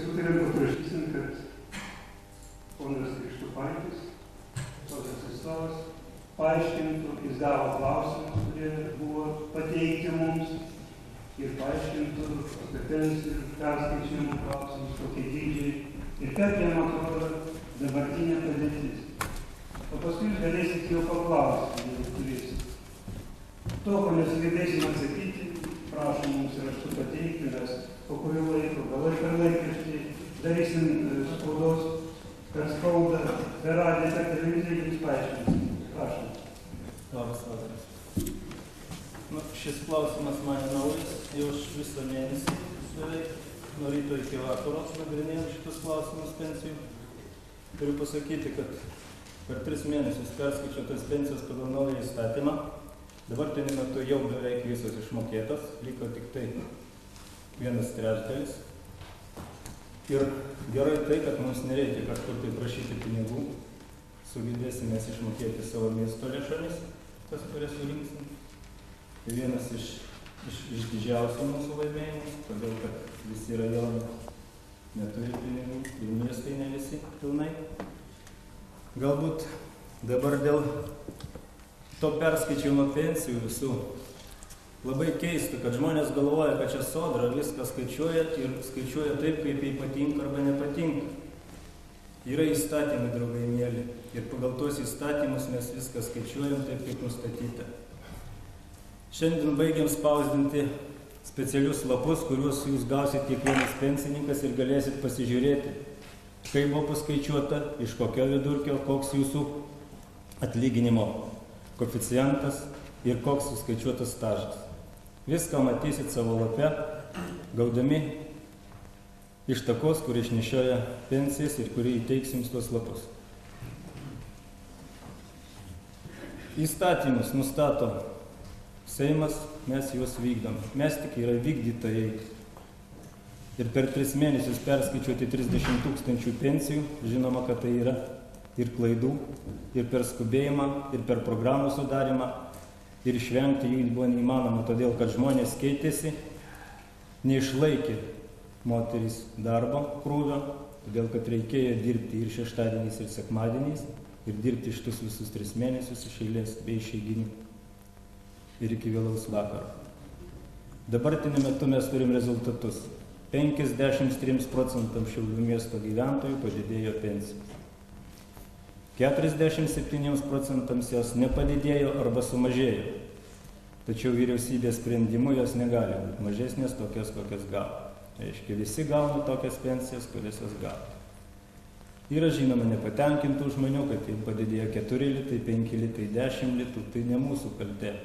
sutarėm, paprašysim, kad ponas Krištopaitis, sodros atstovas, paaiškintų, jis gavo klausimus, kurie buvo pateikti mums ir paaiškintų apie pensijų perskaičiavimo klausimus, kokie dydžiai ir kaip jam atrodo dabartinė padėtis. O paskui jūs galėsit jau paklausti, jeigu turėsit. To, ko nesugebėsim atsakyti, prašom mums raštu pateikti, mes po kurio laiko, gal per laikraštį darysim spaudos, per spaudą, per radiją, per televiziją, jums paaiškinsim. Prašom. Labas vakaras. Šis klausimas man naujas, jau aš visą mėnesį beveik, nuo ryto iki vakaro nagrinėjom šitus klausimus pensijų. Turiu pasakyti, kad per 3 mėnesius perskaičiuotas pensijos pagal naują įstatymą. Dabartiniu metu jau beveik visos išmokėtos, liko tik tai 1/3. Ir gerai tai, kad mums nereikia kažkur tai prašyti pinigų, sugebėsime išmokėti savo miesto lėšomis, tas, kurias surinksim. Tai vienas iš didžiausių mūsų laimėjimų, todėl kad visi rajonai neturi pinigų ir miestai ne visi pilnai. Galbūt dabar dėl to perskaičiavimo pensijų visų labai keista, kad žmonės galvoja, kad čia sodra viską skaičiuoja ir skaičiuoja taip, kaip jai patinka arba nepatinka. Yra įstatymai, draugai mėly, ir pagal tuos įstatymus mes viską skaičiuojam taip, kaip nustatyta. Šiandien baigiam spausdinti specialius lapus, kuriuos jūs gausit kiekvienas pensininkas ir galėsit pasižiūrėti, kaip buvo paskaičiuota, iš kokio vidurkio, koks jūsų atlyginimo koeficientas ir koks suskaičiuotas stažas. Viską matysit savo lape, gaudami iš takos, kuri išnešioja pensijas ir kuri įteiks jums tuos lapus. Įstatymus nustato Seimas, mes juos vykdom. Mes tik yra vykdytojai. Ir per 3 mėnesius perskaičiuoti 30 000 pensijų, žinoma, kad tai yra ir klaidų, ir per skubėjimą, ir per programų sudarimą, ir išvengti jų buvo neįmanoma, todėl kad žmonės keitėsi, neišlaikė moterys darbo krūvio, todėl kad reikėjo dirbti ir šeštadieniais, ir sekmadieniais, ir dirbti šitus visus 3 mėnesius iš eilės be išeiginių ir iki vėlaus vakaro. Dabartiniu metu mes turim rezultatus. 53% Šiaulių miesto gyventojų padidėjo pensijos. 47% jos nepadidėjo arba sumažėjo. Tačiau vyriausybės sprendimu jos negali būti mažesnės tokios, kokias gavo. Reiškia, visi gauna tokias pensijas, kurias jos gavo. Yra žinoma nepatenkintų žmonių, kad tai padidėjo 4 litai, 5 litai, 10 litų, tai ne mūsų kaltė.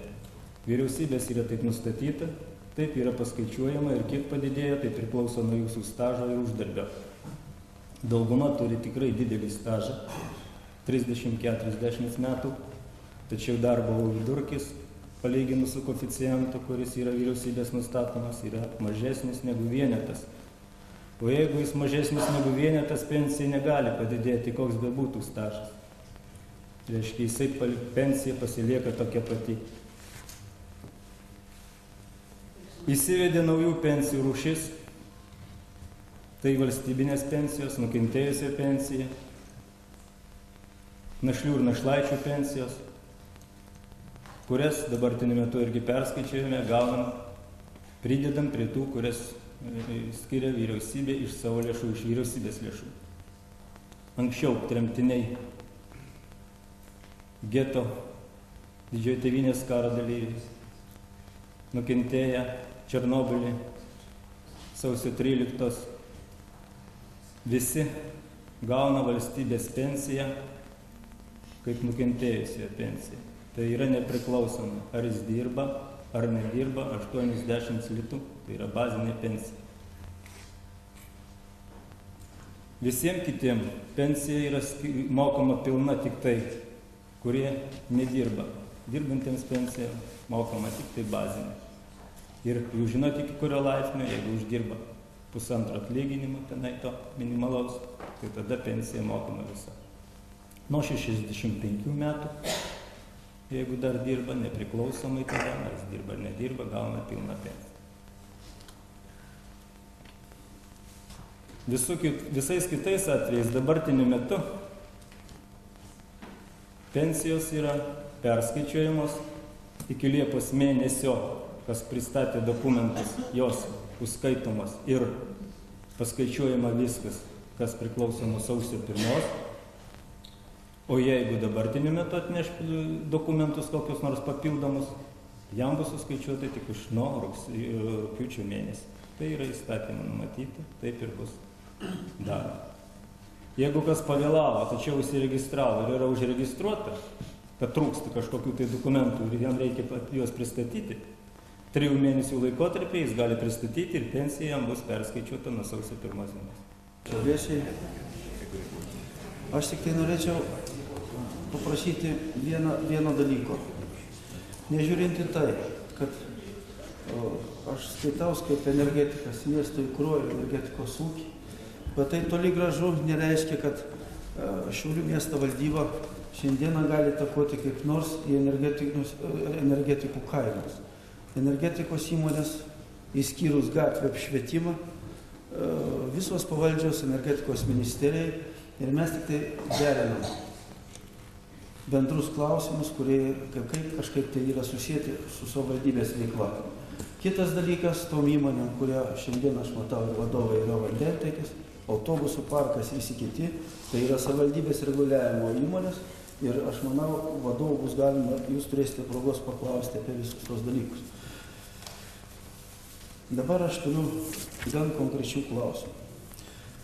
Vyriausybės yra taip nustatyta, taip yra paskaičiuojama ir kiek padidėjo, tai priklauso nuo jūsų stažo ir uždarbio. Dauguma turi tikrai didelį stažą, 30-40 metų, tačiau darbo vidurkis, palyginus su koeficientu, kuris yra vyriausybės nustatomas, yra mažesnis negu vienetas. O jeigu jis mažesnis negu vienetas, pensija negali padidėti, koks bebūtų stažas. Reiškia, jisai pensija pasilieka tokia pati. Įsivedė naujų pensijų rūšis, tai valstybinės pensijos, nukentėjusio pensija, našlių ir našlaičių pensijos, kurias dabartiniu metu irgi perskaičiavome, gaunam, pridedam prie tų, kurias skiria vyriausybė iš savo lėšų, iš vyriausybės lėšų. Anksčiau tremtiniai, geto, didžiojo tėvynės karo dalyviai, nukentėję Černobylį, sausio 13, visi gauna valstybės pensiją kaip nukentėjusiojo pensiją. Tai yra nepriklausoma, ar jis dirba, ar nedirba, 80 litų, tai yra bazinė pensija. Visiems kitiems pensija yra mokama pilna tik tai, kurie nedirba. Dirbantiems pensija mokama tik tai bazinė. Ir jūs žinote, iki kurio laipsnio, jeigu uždirba 1,5 atlyginimo, tenai to minimalaus, tai tada pensija mokama visa. Nuo 65 metų, jeigu dar dirba, nepriklausomai tada, ar jis dirba ar nedirba, gauna pilną pensiją. Visais kitais atvejais dabartiniu metu pensijos yra perskaičiuojamos iki Liepos mėnesio, kas pristatė dokumentus, jos užskaitomos ir paskaičiuojama viskas, kas priklauso nuo sausio 1. O jeigu dabartiniu metu atneš dokumentus kokius nors papildomus, jam bus suskaičiuota tik už nuo rugpjūčio mėnesį. Tai yra įstatymą numatyti, taip ir bus daroma. Jeigu kas pavėlavo, tačiau įsiregistravo ir yra užregistruota, kad trūksta kažkokių tai dokumentų ir jam reikia juos pristatyti, 3 mėnesių laikotarpį jis gali pristatyti ir pensija jam bus perskaičiuota nuo sausio 1 dienos. Kalbėsiai, aš tik tai norėčiau paprašyti vieno dalyko. Nežiūrinti tai, kad aš skaitaus kaip energetikas miesto įkrojo energetikos ūkį, bet tai toli gražu nereiškia, kad Šiaulių miesto valdyba šiandieną gali įtakoti kaip nors į energetikų kainas. Energetikos įmonės, išskyrus gatvę apšvietimą, visos pavaldžios energetikos ministerijai ir mes tik tai derinam bendrus klausimus, kurie kažkaip tai yra susijęti su savivaldybės veikla. Kitas dalykas, tom įmonėm, kurie šiandien aš matau vadovai yra vandentiekis, autobusų parkas, visi kiti, tai yra savivaldybės reguliavimo įmonės ir aš manau, vadovų bus galima, jūs turėsite progos paklausti apie visus tos dalykus. Dabar aš turiu gan konkrečių klausimų.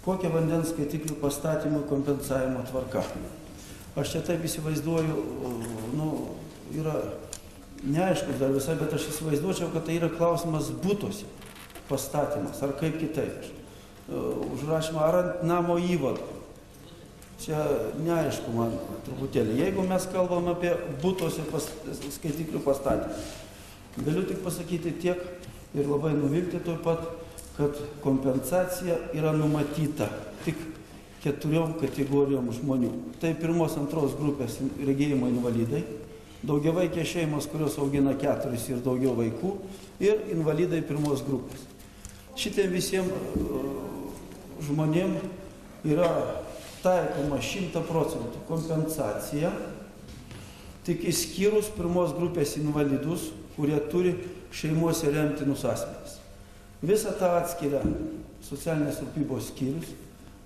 Kokia vandens skaitiklių pastatymų kompensavimo tvarka? Aš čia taip įsivaizduoju, yra neaiškus dar visai, bet aš įsivaizduočiau, kad tai yra klausimas butuose pastatymas, ar kaip kitaip. Užrašymą ar ant namo įvado. Čia neaišku man truputėlį. Jeigu mes kalbam apie butuose skaitiklių pastatymą, galiu tik pasakyti tiek ir labai nuvilti taip pat, kad kompensacija yra numatyta tik 4 kategorijom žmonių. Tai 1, 2 grupės regėjimo invalidai, daugiavaikės šeimos, kurios augina 4 ir daugiau vaikų, ir invalidai 1 grupės. Šitiem visiems žmonėm yra taikoma 100% kompensacija, tik išskyrus 1 grupės invalidus, kurie turi šeimose remtinus asmenis. Visą tą atskiria socialinės rūpybos skyrius.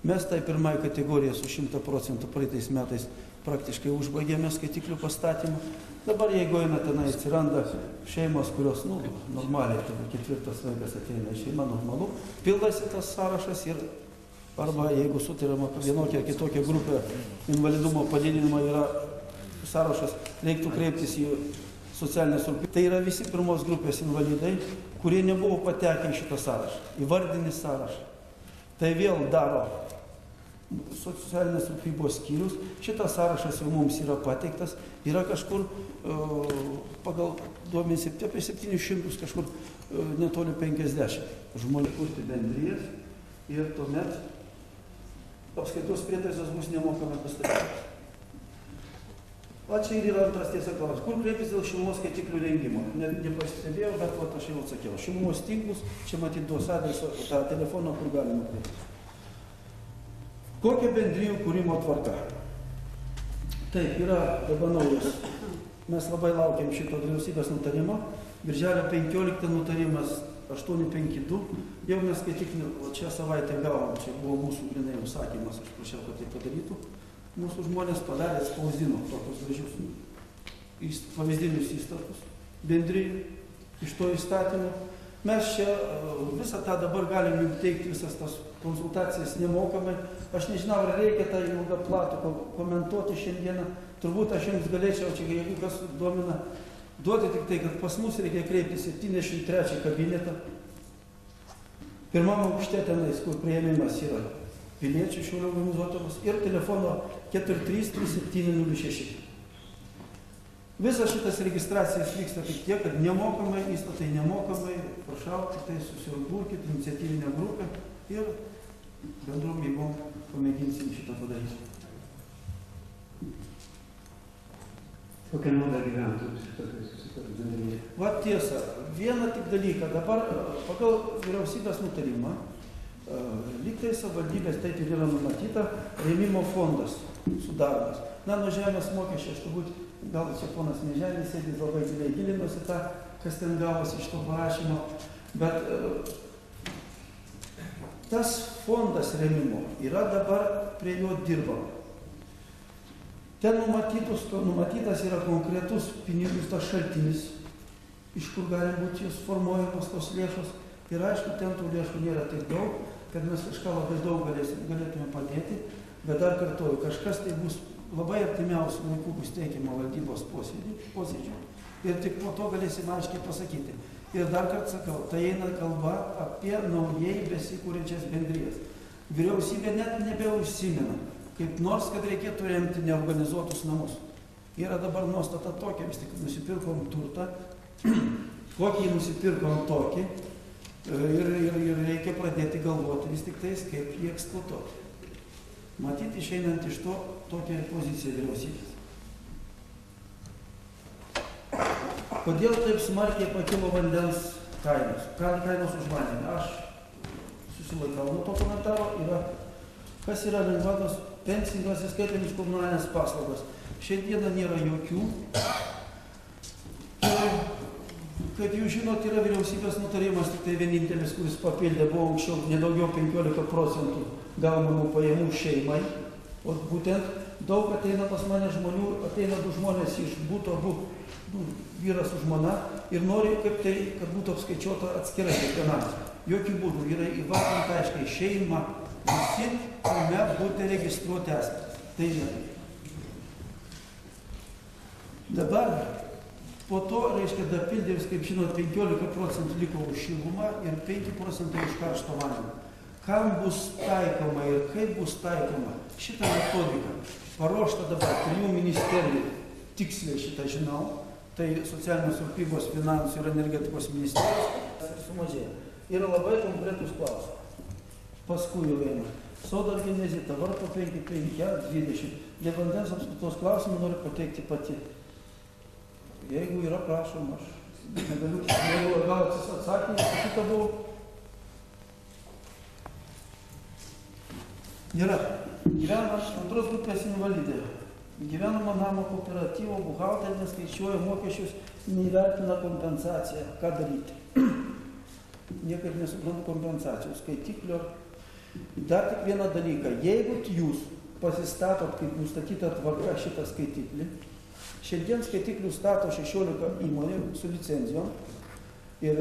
Mes tai 1 kategoriją su 100% praeitais metais praktiškai užbaigėme skaitiklių pastatymą. Dabar jeigu eina tenai atsiranda šeimos, kurios, normaliai, 4 vaikas ateina į šeimą, normalu, pildasi tas sąrašas ir arba jeigu sutariama vienokia ar kitokia grupė invalidumo padidinimo yra sąrašas, reiktų kreiptis į socialinės rūpybos. Tai yra visi 1 grupės invalidai, kurie nebuvo patekę į šitą sąrašą, į vardinį sąrašą. Tai vėl daro socialinės rūpybos skyrius. Šitas sąrašas jau mums yra pateiktas, yra kažkur pagal duomenys apie 700, kažkur netoli 50 žmonių kurti bendrijas ir tuomet apskaitos prietaisas bus nemokamai pastatytas. O čia ir yra antras tiesa klausimas. Kur kreiptis dėl šilumos skaitiklių rengimo? Nepastebėjau, bet aš jau atsakiau. Šilumos tinklus, čia matyt duos adreso, tą telefoną, kur galima kreiptis. Kokia bendrijų kūrimo tvarka? Taip, yra dabar naujas. Mes labai laukiam šito vyriausybės nutarimo. Birželio 15 nutarimas 852. Jau mes skaitiklių, čia savaitę gavom, čia buvo mūsų grinai užsakymas, aš prašiau, kad tai padarytų. Mūsų žmonės padarė, spausdino tokius gražius pavyzdinius įstatus bendrijų iš to įstatymų. Mes čia visą tą dabar galim jums teikti, visas tas konsultacijas nemokamai. Aš nežinau, ar reikia tą ilgą platų komentuoti šiandieną. Turbūt aš jums galėčiau, čia jeigu kas domina, duoti tik tai, kad pas mus reikia kreipti 73 kabinetą. Pirmam aukšte tenais, kur priėmimas yra piliečių Šiaulių organizuotomas ir telefono 433706. Visas šitas registracijas vyksta tik tiek, kad nemokamai, įstatai nemokamai, prašau, tik tai susiburkit iniciatyvinę grupę ir bendrom jėgom pamėginsim šitą padaryti. Kokia nauda gyventojams šitokiais susitarimais? Va tiesa, vieną tik dalyką, dabar pagal vyriausybės nutarimą Lygtai savivaldybės taip ir yra numatyta rėmimo fondas sudaromas. Na, nuo žemės mokesčio, aš turbūt, gal čia ponas Mieželis sėdis labai giliai gilinosi tą, kas ten gavosi iš to parašymo, bet tas fondas rėmimo yra dabar prie jo dirbama. Ten numatytas yra konkretus pinigų tas šaltinis, iš kur gali būti jos formuojamos tos lėšos. Ir aišku, ten tų lėšų nėra taip daug, kad mes kažką labai daug galėtume padėti, bet dar kartuoju, kažkas tai bus labai artimiausių laikų bus teikiama valdybos posėdžių ir tik po to galėsim aiškiai pasakyti. Ir dar kartą sakau, tai eina kalba apie naujai besikūrenčias bendrijas. Vyriausybė net nebeužsimena, kaip nors, kad reikėtų remti neorganizuotus namus. Yra dabar nuostata tokia, vis tik nusipirkom turtą, kokį nusipirkom tokį, ir reikia pradėti galvoti vis tik tais, kaip jį eksploatuoti. Matyti, išeinant iš to, tokia pozicija vyriausybės. Kodėl taip smarkiai pakilo vandens kainos? Kainos už vandenį. Aš susilaikau nuo to komentaro. Kas yra lengvatos pensijos įskaitant iš komunalinės paslaugos? Šiandieną nėra jokių. Kaip jūs žinot, yra vyriausybės nutarimas, tik tai vienintelis, kuris papildė, buvo anksčiau nedaugiau 15% gaunamų pajamų šeimai. O būtent daug ateina pas mane žmonių, ateina du žmonės iš buto, vyras su žmona ir nori, kaip tai, kad būtų apskaičiuota atskirai kiekvienam. Jokių būdų yra įvardinta aiškiai šeima, visi tame būti registruoti asmenys. Tai nėra. Dabar po to, reiškia, dapildėjus, kaip žinot, 15% liko už šilumą ir 5% už karšto vandenį. Kam bus taikoma ir kaip bus taikoma šitą metodiką? Paruošta dabar 3 ministerijų, tiksliai šitą žinau, tai socialinės rūpybos, finansų ir energetikos ministerijos sumažėjo. Yra labai konkretus klausimai. Paskui jau eina. Sodo genezita, varpo 5, 20. Dėl vandens apskaitos klausimų noriu pateikti pati. Jeigu yra prašoma, aš negaliu gauti atsakymą, šitą buvau. Yra. Gyvena antros grupės invalidė. Gyvenamo namo kooperatyvo buhalterė skaičiuoja mokesčius, neįvertina kompensaciją. Ką daryti? Niekaip nesuprantu kompensacijų, skaitiklio. Dar tik vieną dalyką. Jeigu jūs pasistatot, kaip nustatyta tvarka, šitą skaitiklį, šiandien skaitiklių stato 16 įmonių su licenzijom ir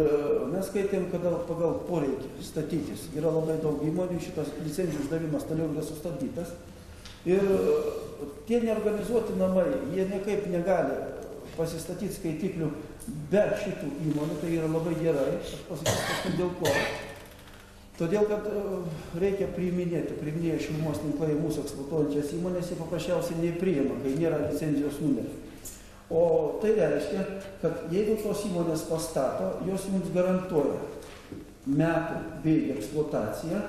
mes skaitėm, kad pagal poreikį statytis yra labai daug įmonių, šitas licenzijų išdavimas toliau yra sustabdytas ir tie neorganizuoti namai, jie niekaip negali pasistatyti skaitiklių be šitų įmonių, tai yra labai gerai, aš pasakysiu, dėl ko. Todėl, kad reikia priiminėja šilumos tinklai mūsų eksploatuojančias įmonės, jie paprasčiausiai nepriima, kai nėra licenzijos numerio. O tai reiškia, kad jeigu tos įmonės pastato, jos mums garantuoja metų bėgį eksploataciją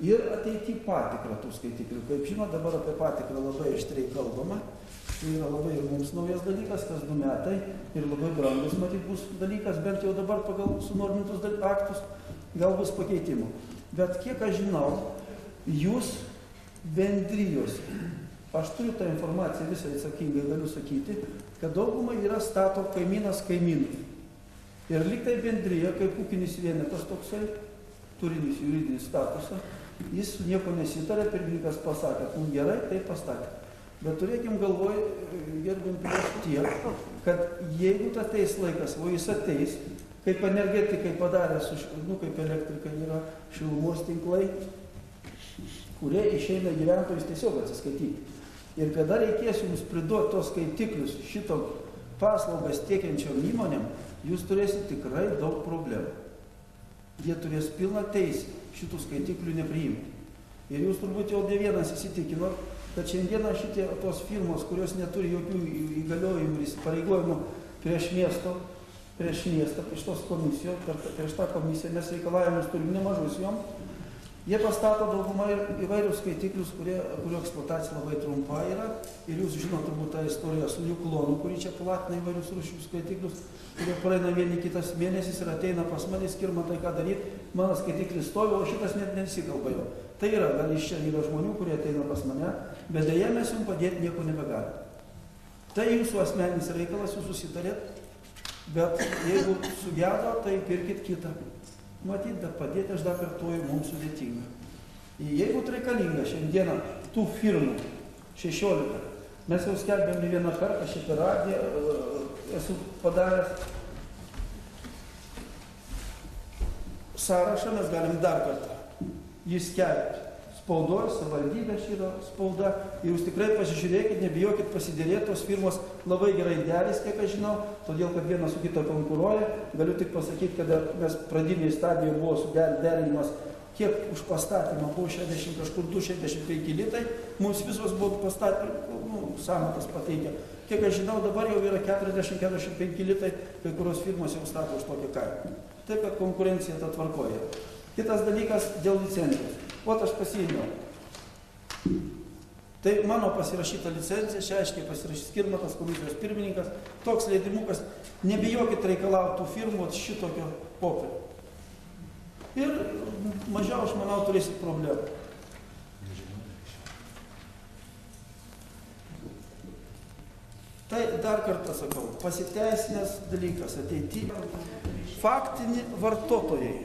ir ateity patikrą tų skaitiklių. Kaip žinot, dabar apie patikrą labai aštriai kalbama. Tai yra labai ir mums naujas dalykas, kas 2 metai ir labai brangus matyt bus dalykas, bent jau dabar pagal sunormintus aktus, gal bus pakeitimų. Bet kiek aš žinau, jūs bendrijose, aš turiu tą informaciją visai atsakingai galiu sakyti, kad daugumai yra stato kaimynas kaimynui. Ir lyg tai bendrija, kaip ūkinis vienetas toksai, turinys juridinis statusą, jis nieko nesitarė, pirmininkas pasakė, gerai, tai pastatė. Bet turėkim galvoj, gerbim prieš tiek, kad jeigu ateis laikas, o jis ateis, kaip energetikai padarė, kaip elektrikai yra šilumos tinklai, kurie išeina gyventojus tiesiog atsiskaityti. Ir kada reikės jums priduoti tos skaitiklius šito paslaugas tiekiančiom įmonėm, jūs turėsite tikrai daug problemų. Jie turės pilną teisę šitų skaitiklių nepriimti. Ir jūs turbūt jau ne vienas įsitikinot, kad šiandieną šitie tos firmos, kurios neturi jokių įgaliojimų ir pareigojimų prieš miestą, prieš tos komisijos, prieš tą komisiją, mes reikalavimus turim nemažus jom, Jie pastato daugumą įvairius skaitiklius, kurių eksploatacija labai trumpa yra. Ir jūs žinote turbūt tą istoriją su jų klonu, kurį čia platina įvairius rūšių skaitiklius, kurie praeina vieni kitas mėnesis ir ateina pas mane, Skirmantai, ką daryti, mano skaitiklis stovi, o šitas net nesikalba jo. Tai yra, gal iš čia yra žmonių, kurie ateina pas mane, bet dėja mes jums padėti nieko nebegalime. Tai jūsų asmeninis reikalas, jūs susitarėt, bet jeigu sugedo, tai pirkit kitą. Matyt, bet padėti, aš dar kartuoju, mums sudėtinga. Jeigu tai reikalinga šiandieną tų firmų 16, mes jau skelbėm ne vieną kartą, aš per radiją esu padaręs sąrašą, mes galim dar kartą jį skelbti. Spaudos, savivaldybės yra spauda. Ir jūs tikrai pasižiūrėkit, nebijokit pasidėrėti, tos firmos labai gerai derės, kiek aš žinau, todėl kad viena su kita konkuruoja. Galiu tik pasakyti, kad mes pradinėje stadijoje buvo suderinimas, kiek už pastatymą buvo 60 kažkur 265 litai, mums visos buvo pastatymą, sąmatas pateikę. Kiek aš žinau, dabar jau yra 40-45 litai, kai kurios firmos jau stato už tokią kainą. Taip, kad konkurencija tą tvarkoja. Kitas dalykas dėl licencijos. Ot aš pasiėmiau. Tai mano pasirašyta licencija, čia aiškiai pasirašys Skirmantas, komisijos pirmininkas, toks leidimukas, nebijokit reikalauti tų firmų šitokio popierio. Ir mažiau, aš manau, turėsit problemų. Tai dar kartą sakau, pasiteisinęs dalykas ateityje. Faktiniai vartotojai.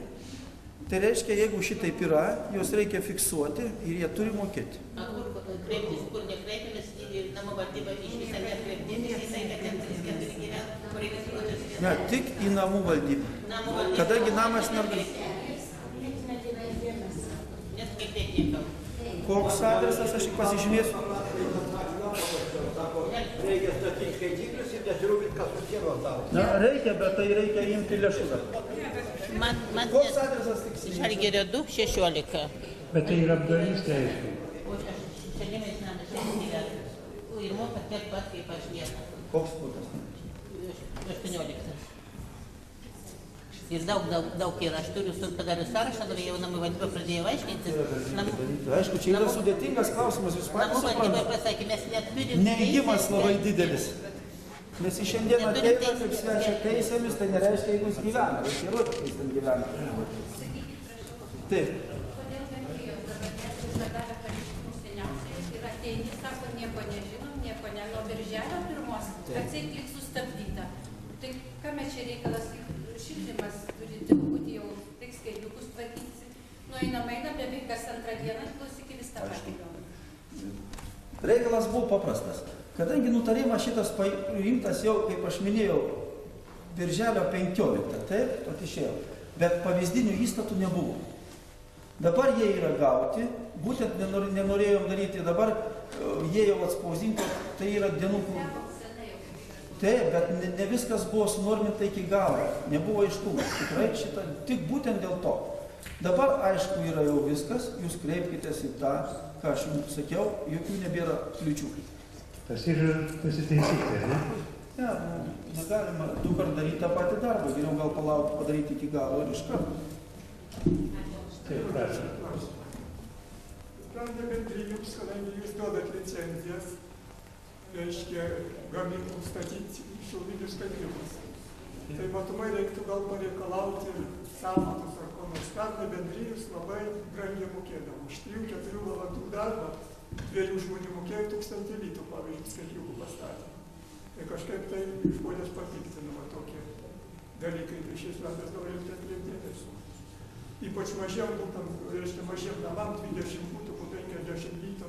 Tai reiškia, jeigu šitaip yra, juos reikia fiksuoti ir jie turi mokėti. Kur kreiptis, kur nekreipiamės, namų valdyba iš visą nekreipdėmės, jisai, kad ten 3-4 gyvena, kur registruotis. Ne, tik į namų valdybą. Kadangi namas Nes kaip tai tiekau. Koks adresas, aš tik pasižymėsiu. Reikia statyti skaitiklius ir nesirūpinti, kas su sienos daro. Na, reikia, bet tai reikia imti lėšų dar. Man Koks adresas tiksliai? Žalgirio 2-16. Bet tai yra apgavystė, aišku. O aš šalimais namas gyvenu. Ir moka tiek pat, kaip aš viena. Koks būdas? 18. Ir daug yra. Aš turiu padarius sąrašą, dabar jau namų valdyba pradėjo aiškinti. Aišku, čia yra sudėtingas klausimas, jūs Namų patys valdyba suprantate. pasakė, mes neturim. Neigimas labai didelis. Mes į šiandieną ateina kaip svečia teisėmis, tai nereiškia, jeigu jis gyvena. Jis įrodė, kad jis ten gyvena. Taip. Kodėl bendrijos dabar nesusidavę pareiškimus seniausiai ir ateini, sako, nieko nežinom, nieko ne nuo birželio 1, atseit lyg sustabdyta. Tai kame čia reikalas, šildymas turi truputį jau, tik skaitliukus tvarkyti. Nueinam, beveik kas antrą dieną, klausyki vis tą patį. Reikalas buvo paprastas. Kadangi nutarimas šitas paimtas jau, kaip aš minėjau, birželio 15, taip, tot išėjo, bet pavyzdinių įstatų nebuvo. Dabar jie yra gauti, būtent nenorėjom daryti, dabar jie jau atspausdinti, tai yra dienų. Taip, bet ne viskas buvo sunorminta iki galo, nebuvo aiškumas, tikrai šitą, tik būtent dėl to. Dabar aišku yra jau viskas, jūs kreipkitės į tą, ką aš jums sakiau, jokių nebėra kliučių. Pasižiūrėjau pasitaisyti, ne? Ne, negalima du kart daryti tą patį darbą, geriau gal palaukti padaryti iki galo ir iš karto. Taip, prašau. Sprendė bendrijoms, kadangi jūs duodat licenzijas, reiškia gamyklų statyti šiaudinius skaitiklius. Tai matomai reiktų gal pareikalauti sąmatus ar ko nors. Sprendė bendrijus labai brangiai mokėdavo. Už 3-4 valandų darbą 2 žmonių mokėjo 1000 litų, pavyzdžiui, skaitiklių pastatymą. Tai kažkaip tai žmonės papiktinama tokie dalykai. Tai šiais metais gal reikia atkreipti dėmesį. Ypač mažiem būtam, reiškia mažiem namam 20 būtų po 50 litų,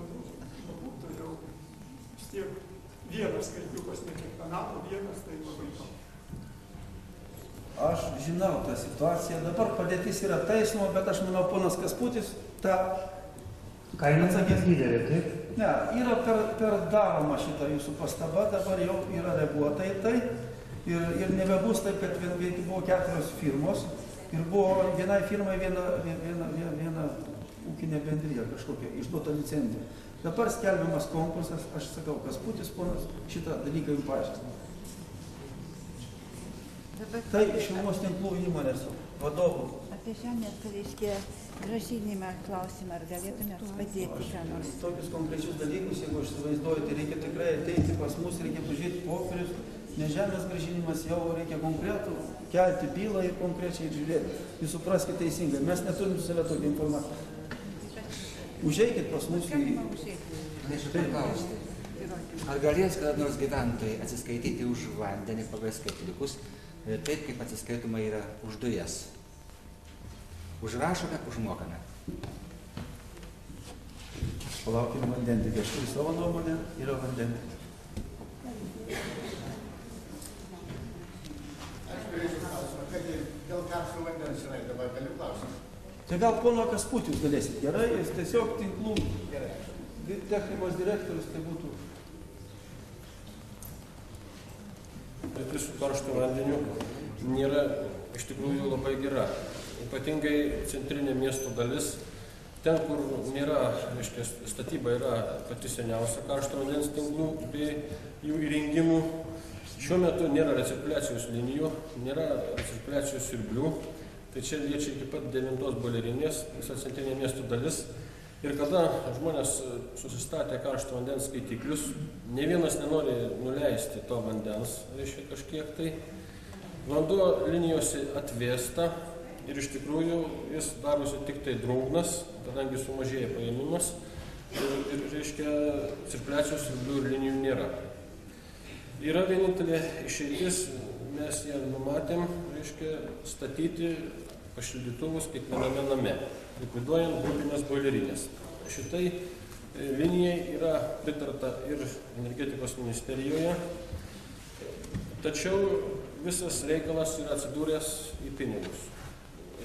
būtų jau vis tiek vienas skaitikliukas, ne kiekvienam, o vienas, tai labai daug. Aš žinau tą situaciją, dabar padėtis yra taisoma, bet aš manau, ponas Kasputis tą Kaina didelė, taip? Ne, yra per daroma šita jūsų pastaba, dabar jau yra reaguota į tai ir nebebus taip, kad buvo 4 firmos ir buvo vienai firmai viena ūkinė bendrija kažkokia išduota licencija. Dabar skelbiamas konkursas, aš sakau, Kasputis ponas šitą dalyką jums paaiškina. Tai Šilumos tinklų įmonės vadovų apie žemės, reiškia, grąžinimą klausimą, ar galėtumėt padėti ką nors? Tokius konkrečius dalykus, jeigu aš įsivaizduoju, tai reikia tikrai ateiti pas mus, reikia pažiūrėti popierius, ne žemės grąžinimas, jau reikia konkretų, kelti bylą ir konkrečiai žiūrėti. Jūs supraskite teisingai, mes neturim su save tokią informaciją. Užeikit pas mus į... Norėčiau paklausti, ar galės kada nors gyventojai atsiskaityti už vandenį pagal skaitliukus, taip kaip atsiskaitoma yra už dujas? Užrašome, užmokame. Palaukime vandentikį, aš turiu savo nuomonę, yra vandentikį. Aš turėčiau klausimą, kad dėl karšto vandens yra, dabar galiu klausimą. Tai gal pono Kasputį jūs galėsit, gerai, jis tiesiog tinklų Gerai. technikos direktorius, tai būtų... Padėtis su karštu vandeniu nėra iš tikrųjų labai gera. Ypatingai centrinė miesto dalis, ten, kur nėra, reiškia, statyba yra pati seniausia karšto vandens tinklų bei jų įrengimų. Šiuo metu nėra recirkuliacijos linijų, nėra recirkuliacijos siurblių. Tai čia liečia iki pat 9 boilerinės, visa centrinė miesto dalis. Ir kada žmonės susistatė karšto vandens skaitiklius, ne vienas nenori nuleisti to vandens, reiškia kažkiek tai. Vanduo linijose atvėsta ir iš tikrųjų jis darosi tik tai drungnas, kadangi sumažėja paėmimas ir reiškia, cirkuliacijos siurblių ir linijų nėra. Yra vienintelė išeitis, mes ją numatėm, reiškia, statyti pašildytuvus kiekviename name, likviduojant grupinės boilerinės. Šitai linijai yra pritarta ir energetikos ministerijoje, tačiau visas reikalas yra atsidūręs į pinigus.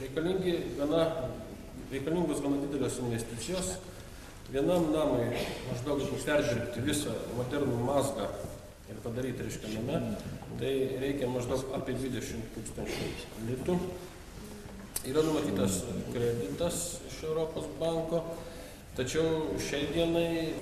Reikalingos gana didelės investicijos. Vienam namui maždaug perdirbti visą modernų mazgą ir padaryti, reiškia, name, tai reikia maždaug apie 20 000 litų. Yra numatytas kreditas iš Europos banko, tačiau šiai dienai...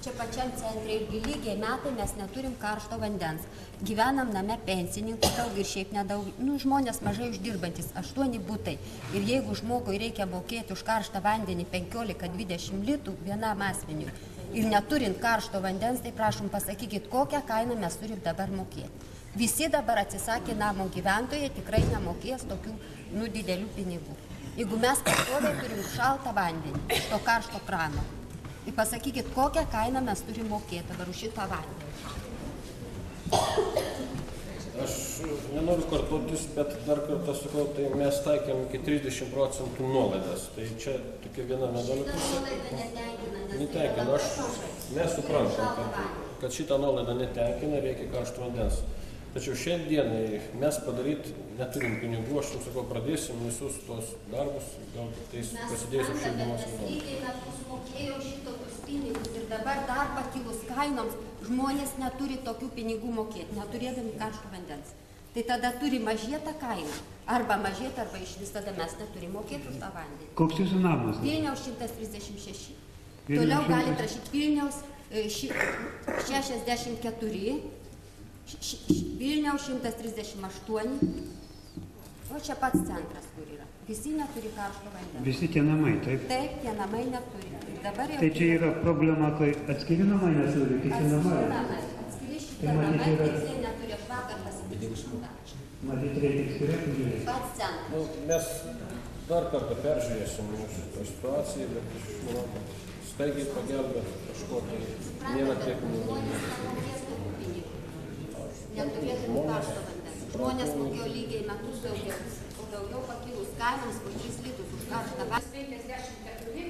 Čia pačiam centre irgi lygiai metai mes neturim karšto vandens. Gyvenam name pensininkų daug ir šiaip nedaug, žmonės mažai uždirbantis, 8 butai. Ir jeigu žmogui reikia mokėti už karštą vandenį 15-20 litų vienam asmeniui ir neturint karšto vandens, tai prašom pasakykit, kokią kainą mes turim dabar mokėti. Visi dabar atsisakė namo gyventojai, tikrai nemokės tokių didelių pinigų. Jeigu mes pastoviai turim šaltą vandenį iš to karšto krano, tai pasakykit, kokią kainą mes turim mokėti dabar už šitą vandenį. Aš nenoriu kartotis, bet dar kartą sakau, tai mes taikėm iki 30% nuolaidas. Tai čia tokia viena medalio pusė. Netenkina. Mes suprantam, kad šitą nuolaidą netenkina, reikia karšto vandens. Tačiau šiandienai mes padaryti neturim pinigų, aš jums sakau, pradėsim visus tos darbus, gal tais prasidėjusios šildymo sezoną. Lygiai metus mokėjau šitokius pinigus ir dabar dar pakilus kainoms žmonės neturi tokių pinigų mokėti, neturėdami karšto vandens. Tai tada turi mažėti kainą, arba mažėti, arba iš vis tada mes neturim mokėti už tą vandenį. Koks jūsų namas? Vilniaus 136. Toliau galite rašyti Vilniaus 64. Vilniaus 138, o čia pats centras, kur yra. Visi neturi karšto vandens. Visi tie namai, taip? Taip, tie namai neturi. Dabar jau... Tai čia yra problema, kai atskiri namai neturi, kiti namai. Atskiri šitie namai, kiti neturi. Aš vakar pasitiksiu. Matyt, reikia skirėti žiūrėti. Pats centras. Mes dar kartą peržiūrėsim šitą situaciją, bet aš manau, kad staigiai pagelbėt kažko, tai nėra techninių. Neturėdami karšto vandens. Žmonės mokėjo lygiai metus daugiau, o daugiau pakilus kainoms po 3 litus už karštą vandenį. 54 ir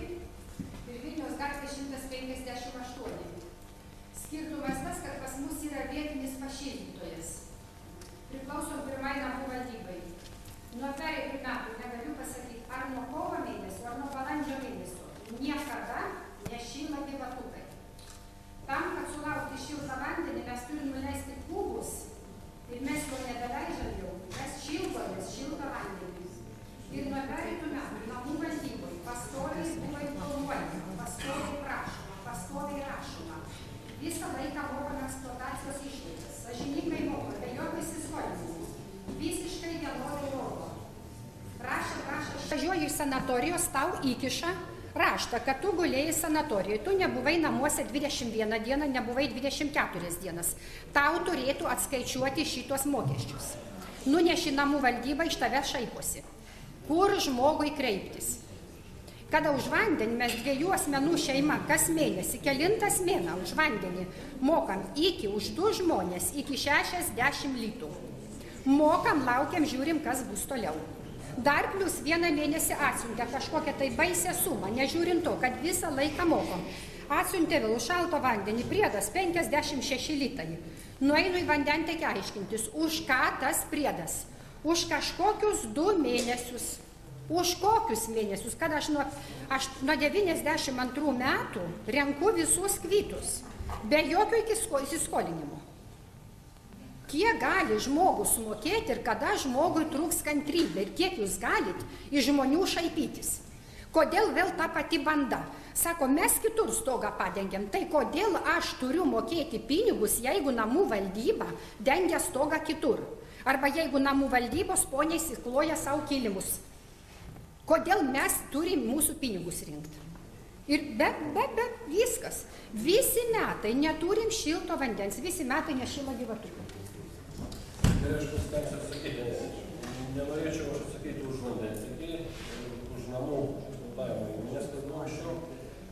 Vilniaus gatvė 158. Skirtumas tas, kad pas mus yra vietinis pašildytojas. Priklausom pirmai namų valdybai. Nuo pereitų metų negaliu pasakyti, ar nuo kovo mėnesio, ar nuo balandžio mėnesio. Niekada nešyla gyvatukai. Tam, kad sulaukti šiltą vandenį, mes turim nuleisti kubus ir mes jo nebeleidžiam jau. Mes šildomės šiltą vandenį. Ir nuo pereitų metų namų valdybai pastoviai buvo informuojama, pastoviai prašoma, pastoviai rašoma. Visą laiką mokame eksploatacijos išlaidas. Sąžiningai mokame, be jokios iš sanatorijos tau įkiša raštą, kad tu gulėjai sanatorijoje, tu nebuvai namuose 21 dieną, nebuvai 24 dienas. Tau turėtų atskaičiuoti šitos mokesčius. Nuneši namų valdybą, iš tave šaiposi. Kur žmogui kreiptis? Kada už vandenį mes 2 asmenų šeima kas mėnesį, kelintas mėną už vandenį mokam už 2 žmonės iki 60 litų. Mokam, laukiam, žiūrim, kas bus toliau. Dar plus 1 mėnesį atsiuntė kažkokią tai baisę sumą, nežiūrint to, kad visą laiką mokom. Atsiuntė vėl šalto vandenį, priedas 56 litai. Nueinu į vandentekį aiškintis, už ką tas priedas. Už kažkokius 2 mėnesius. Už kokius mėnesius, kad aš nuo 92 metų renku visus kvitus, be jokio įsiskolinimo. Kiek gali žmogus sumokėti ir kada žmogui trūks kantrybė ir kiek jūs galit iš žmonių šaipytis. Kodėl vėl ta pati banda? Sako, mes kitur stogą padengiam, tai kodėl aš turiu mokėti pinigus, jeigu namų valdyba dengia stogą kitur? Arba jeigu namų valdybos poniai įsikloja savo kilimus. Kodėl mes turim mūsų pinigus rinkti? Ir viskas. Visi metai neturim šilto vandens, visi metai nešilo gyvatukų. Aš pasitengsiu atsakyti, nenorėčiau aš atsakyti už vandentiekį, už namų eksploatavimo įmonės, kad nuo anksčiau.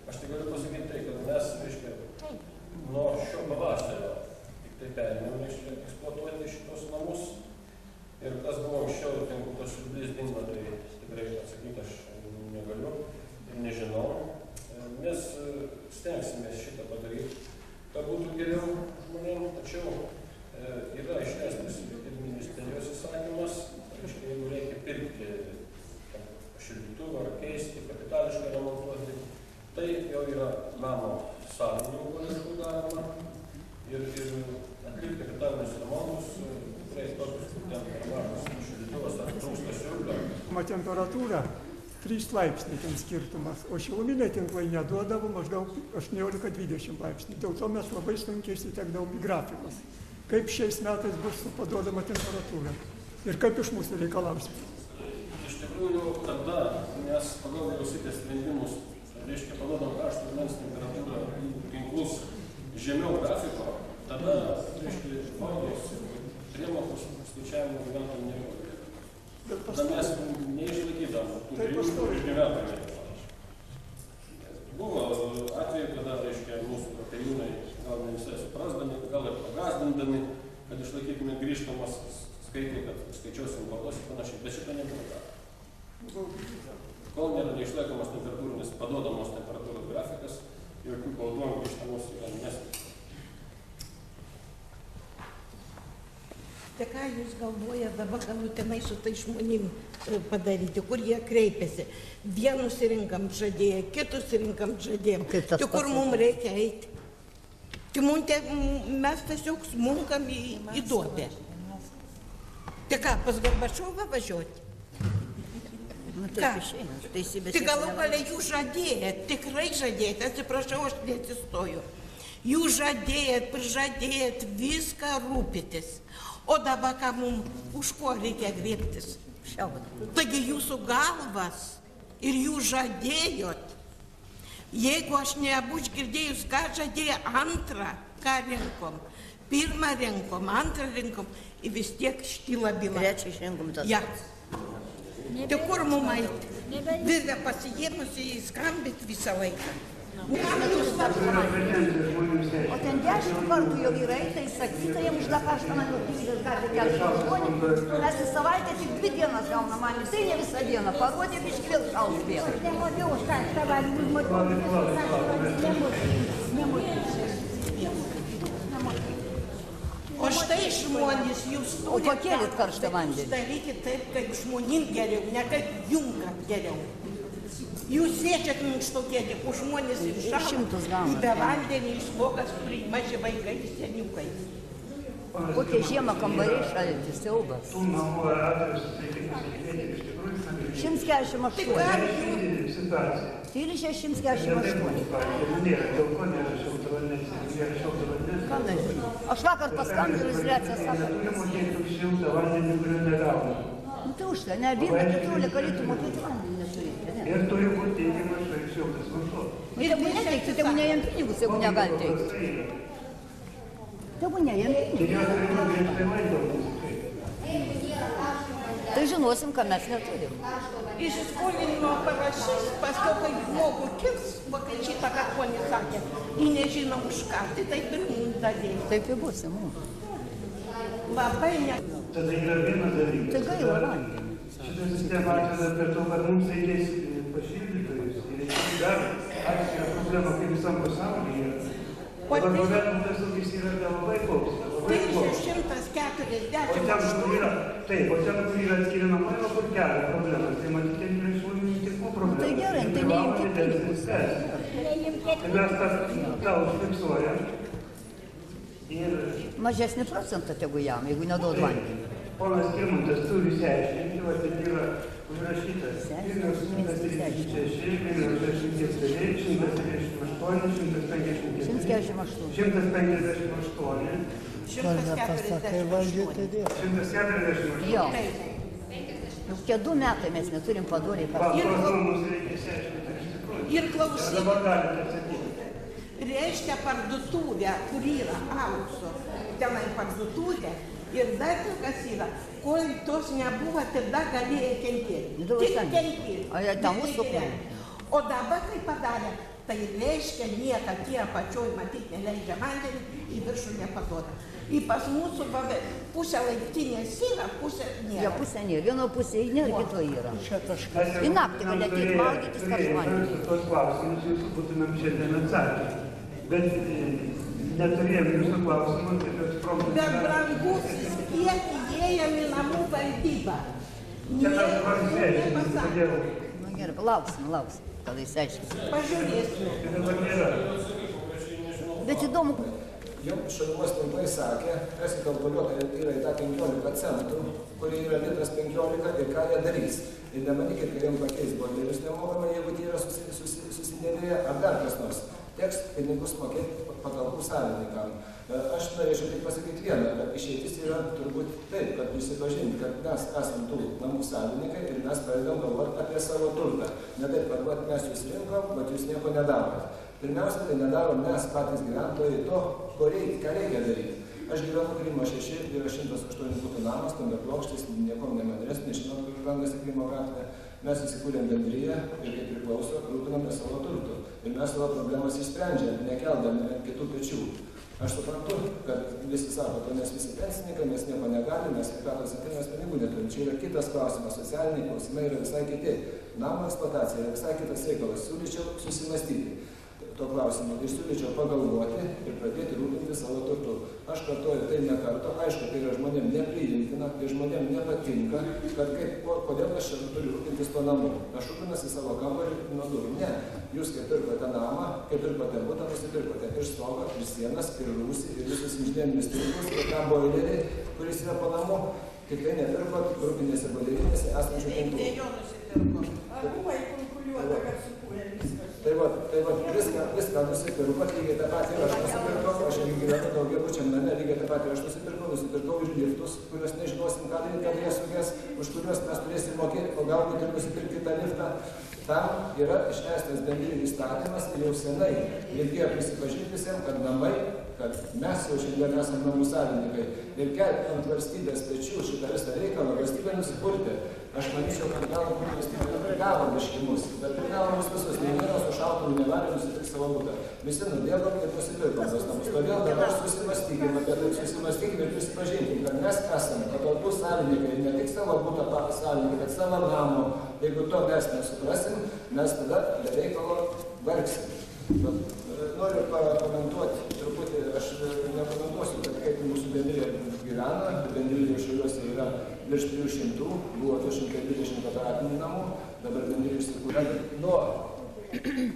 Aš tik galiu pasakyti tai, kad mes, reiškia, nuo šio pavasario tik tai perėmėm, reiškia, eksploatuoti šitos namus. Ir kas buvo anksčiau, ten kur tas siurblys dingo, tai tikrai atsakyti aš negaliu ir nežinau. Mes stengsime šitą padaryti, kad būtų geriau žmonėms, tačiau yra išleistas ir ministerijos įsakymas, reiškia, jeigu reikia pirkti šildytuvą ar keisti, kapitališkai remontuoti, tai jau yra namo savininkų lėšų daroma ir atlikti kapitalinius remontus, tikrai tokius, kur ten mažas šildytuvas ar trūksta siurblio. Temperatūra 3 laipsniai ten skirtumas, o šiluminiai tinklai neduodavo maždaug 18-20 laipsnių. Dėl to mes labai sunkiai įsitekdavom į grafikus. Kaip šiais metais bus su paduodama temperatūra ir kaip iš mūsų reikalausim. Iš tikrųjų, tada mes pagal vyriausybės sprendimus, reiškia, paduodam karšto vandens temperatūrą į tinklus žemiau grafiko, tada, reiškia, valdos priemokos skaičiavimo gyventojų nebuvo. Tada mes neišlaikydavom tų 3 gyventojų. Buvo atveju, kada, reiškia, mūsų kapeliūnai gal ne visai suprasdami, gal ir pagazdindami, kad išlaikytume grįžtamas skaitai, kad skaičiuosim valdos ir panašiai, bet šito nebuvo. Kol nėra neišlaikomas temperatūrinis, paduodamos temperatūros grafikas, jokių pavaduojimų grįžtamos yra neskaičiuojamas. Tai ką jūs galvojate dabar galutinai su tai žmonėm padaryti, kur jie kreipiasi? Vienus rinkam žadėję, kitus rinkam žadėjom. Tai kur mums reikia eiti? Tai mes tiesiog smunkam į duobę. Tai ką, pas Gorbačiovą važiuoti? Ką? Tai galų galia jūs žadėjot, tikrai žadėjot, atsiprašau, aš neatsistoju. Jūs žadėjot, prižadėjot viską rūpytis. O dabar ką mums, už ko reikia griebtis? Taigi jūsų galvas ir jūs žadėjot. Jeigu aš nebūčiau girdėjus, ką žadėjo antrą, ką rinkom, pirmą rinkom, antrą rinkom, ir vis tiek štyla byla. Trečią išrinkom tas. Ja. Tai kur mums eiti? Virvę pasijėmusi įskambit visą laiką. O ten 10 kartų jau yra, tai sakyta, jiems už Dakarštą man jau pinigas gali 48, mes į savaitę tik 2 dienas gaunam, man visai ne visą dieną, parodė biškį vėl šaus vėl. Aš nemodėjau, aš ką, tavai O štai žmonės, jūs pakėlit karštą vandenį. Darykit taip, kaip žmonėm geriau, ne kaip jums geriau. Jūs sėčiat mums tokie, o žmonės iššaukia į bevandenį, iš slogas, maži vaikai, seniukai. Kokie žiemą kambariai šalti, siaubas. 148. Tyli 148. Ką nežinau? Aš vakar paskambinau izoliaciją, sako. Šiltą vandenį, kurio negauna. Nu tai užtai, ne, 1,14 litrų mokėti vandenį neturėti. Ne. Ir turi būti teikiamas šiltas vanduo. Ir tegu neteikti, tegu ne jam pinigus, jeigu negali teikti. Tegu ne jam Ir pinigus. jos turi būti griežtai laikomasi. Tai žinosim, ką mes neturim. Įsiskolinimo parašys, paskui, kai žmogų kils, kai šitą, ką ponė sakė, į nežinom už ką, tai taip ir mums dalės. Taip ir bus, mums. Labai ne. Tada yra vienas dalykas. Tai gaila vandenį. Šitą sistemą atveda prie to, kad mums reikės pašildytojus ir reikės dar atskirą problemą, kaip visam pasaulyje. Dabar gyventas ūkis yra labai koks. 1140. O ten, kur yra, taip, o ten, kur yra atskirinamojo kortelė problemas, tai matyt, ten yra išmanių tinklų problemas. Tai gerai, tai neimkit pinigus. Tai mes tą užfiksuojam. Ir Mažesnį procentą tegu jam, jeigu neduod vandenį. ponas Kirmantas turi išsiaiškinti, va ten yra užrašytas Vilniaus 136, Vilniaus 64, 178, 158. 158. 148. Jo. Jau tie 2 metai mes neturim padoriai Ir klausykit. Reiškia parduotuvę, kur yra aukso, tenai parduotuvė. Ir dar kas yra, kol tos nebuvo, tada galėjo kentėti. Tik kentėti. O dabar tai padarė, tai reiškia nieką tie apačioj matyti neleidžia vandenį, į viršų nepaduoda. Į pas mūsų pusę laiptinės yra, pusę nėra. Jo, pusė nėra. Vieno pusė nėra, kito yra. Į naktį gali ateit maudytis, kad žmonės. Tos klausimus jūsų būtumėm šiandien atsakyti. Bet neturėjom jūsų klausimų, tai toks problemas. Bet brangusis, kiek įėjom į namų valdybą. Čia tas klausimas, kodėl? Nu gerai, lauksim, kada išsiaiškinsim. Pažiūrėsime. Tai dabar nėra. Bet įdomu. Jau šilumos tinklai sakė, kas įkalkuliuota yra į tą 15 centų, kurie yra litras 15 ir ką jie darys. Ir nemanykit, kad jiems pakeis boilerius nemokamai, jeigu tai yra susidėlėję ar dar kas nors. Teks pinigus mokėti patalpų savininkam. Aš norėčiau tik pasakyti vieną, kad išeitis yra turbūt taip, kad prisipažinti, kad mes esam tų namų savininkai ir mes pradedam galvoti apie savo turtą. Ne taip, kad mes jūs rinkom, bet jūs nieko nedarot. Pirmiausia, tai nedarom mes patys gyventojai to, ką reikia daryti. Aš gyvenu Krymo 6, yra 108 būtų namas, stambiaplokštis, niekom nemandrės, nežinau, kur randasi Krymo gatvė. Mes įsikūrėm bendryje ir kaip priklauso, rūpiname savo turtų. Ir mes savo problemas išsprendžiam, nekeldami kitų pečių. Aš suprantu, kad visi sako, kad mes visi pensininkai, mes nieko negalime, mes sveikatos centre, mes pinigų neturim. Čia yra kitas klausimas, socialiniai klausimai yra visai kiti. Namo eksploatacija yra visai kitas reikalas. Siūlyčiau susimastyti to klausimu ir siūlyčiau pagalvoti ir pradėti rūpinti savo turtu. Aš kartuoju tai ne kartą, aišku, tai yra žmonėm nepriimtina, tai žmonėm nepatinka, kad kodėl aš čia turiu rūpintis to namu. Aš rūpinasi savo kambarį nuo durų. Ne, jūs kaip pirkote namą, kaip pirkote butą, nusipirkote ir stogą, ir sienas, ir rūsį, ir visus inžinierinius tinklus, ir tą boilerį, kuris yra po namu. Tikrai nepirkot grupinėse boilerinėse esančių tinklų. Kaip jo nusipirko? Ar buvo įkalkuliuota, kad sukūrė viskas? Tai va, viską nusipirkot, lygiai tą patį ir aš nusipirkau, aš irgi gyvenu daugiabučiam name, lygiai tą patį ir aš nusipirkau iš liftus, kuriuos nežinosim, kada jie sugės, už kuriuos mes turėsim mokėti, o galbūt ir nusipirkti tą liftą. Tam yra išleistas bendrijų įstatymas ir jau senai reikėjo prisipažinti visiems, kad namai, kad mes jau šiandien esame namų savininkai ir kelti ant valstybės pečių šitą visą reikalą, valstybė nusipurtė. Aš manyčiau, kad galbūt valstybė neprigavo biškimus, bet prigavo mus visus, nei vienas už autorių nevarė nusipirkti savo butą. Visi nudėgom ir nusipirkom tos namus. Todėl dabar susimastykime apie tai, susimastykime ir prisipažinkim, kad mes esame patalpų savininkai, ne tik savo butą savininkai, bet savo namo. Jeigu to mes nesuprasim, mes tada reikalo vargsim. Noriu pakomentuoti truputį, aš nekomentuosiu, kad kaip mūsų bendrija gyvena, bendrija šiuliuose yra virš 300, buvo 220 kvadratinių namų, dabar bendrija įsikūrė nuo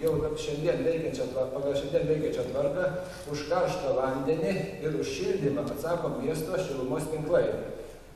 jau pagal šiandien veikiančią tvarką už karštą vandenį ir už šildymą atsako miesto šilumos tinklai.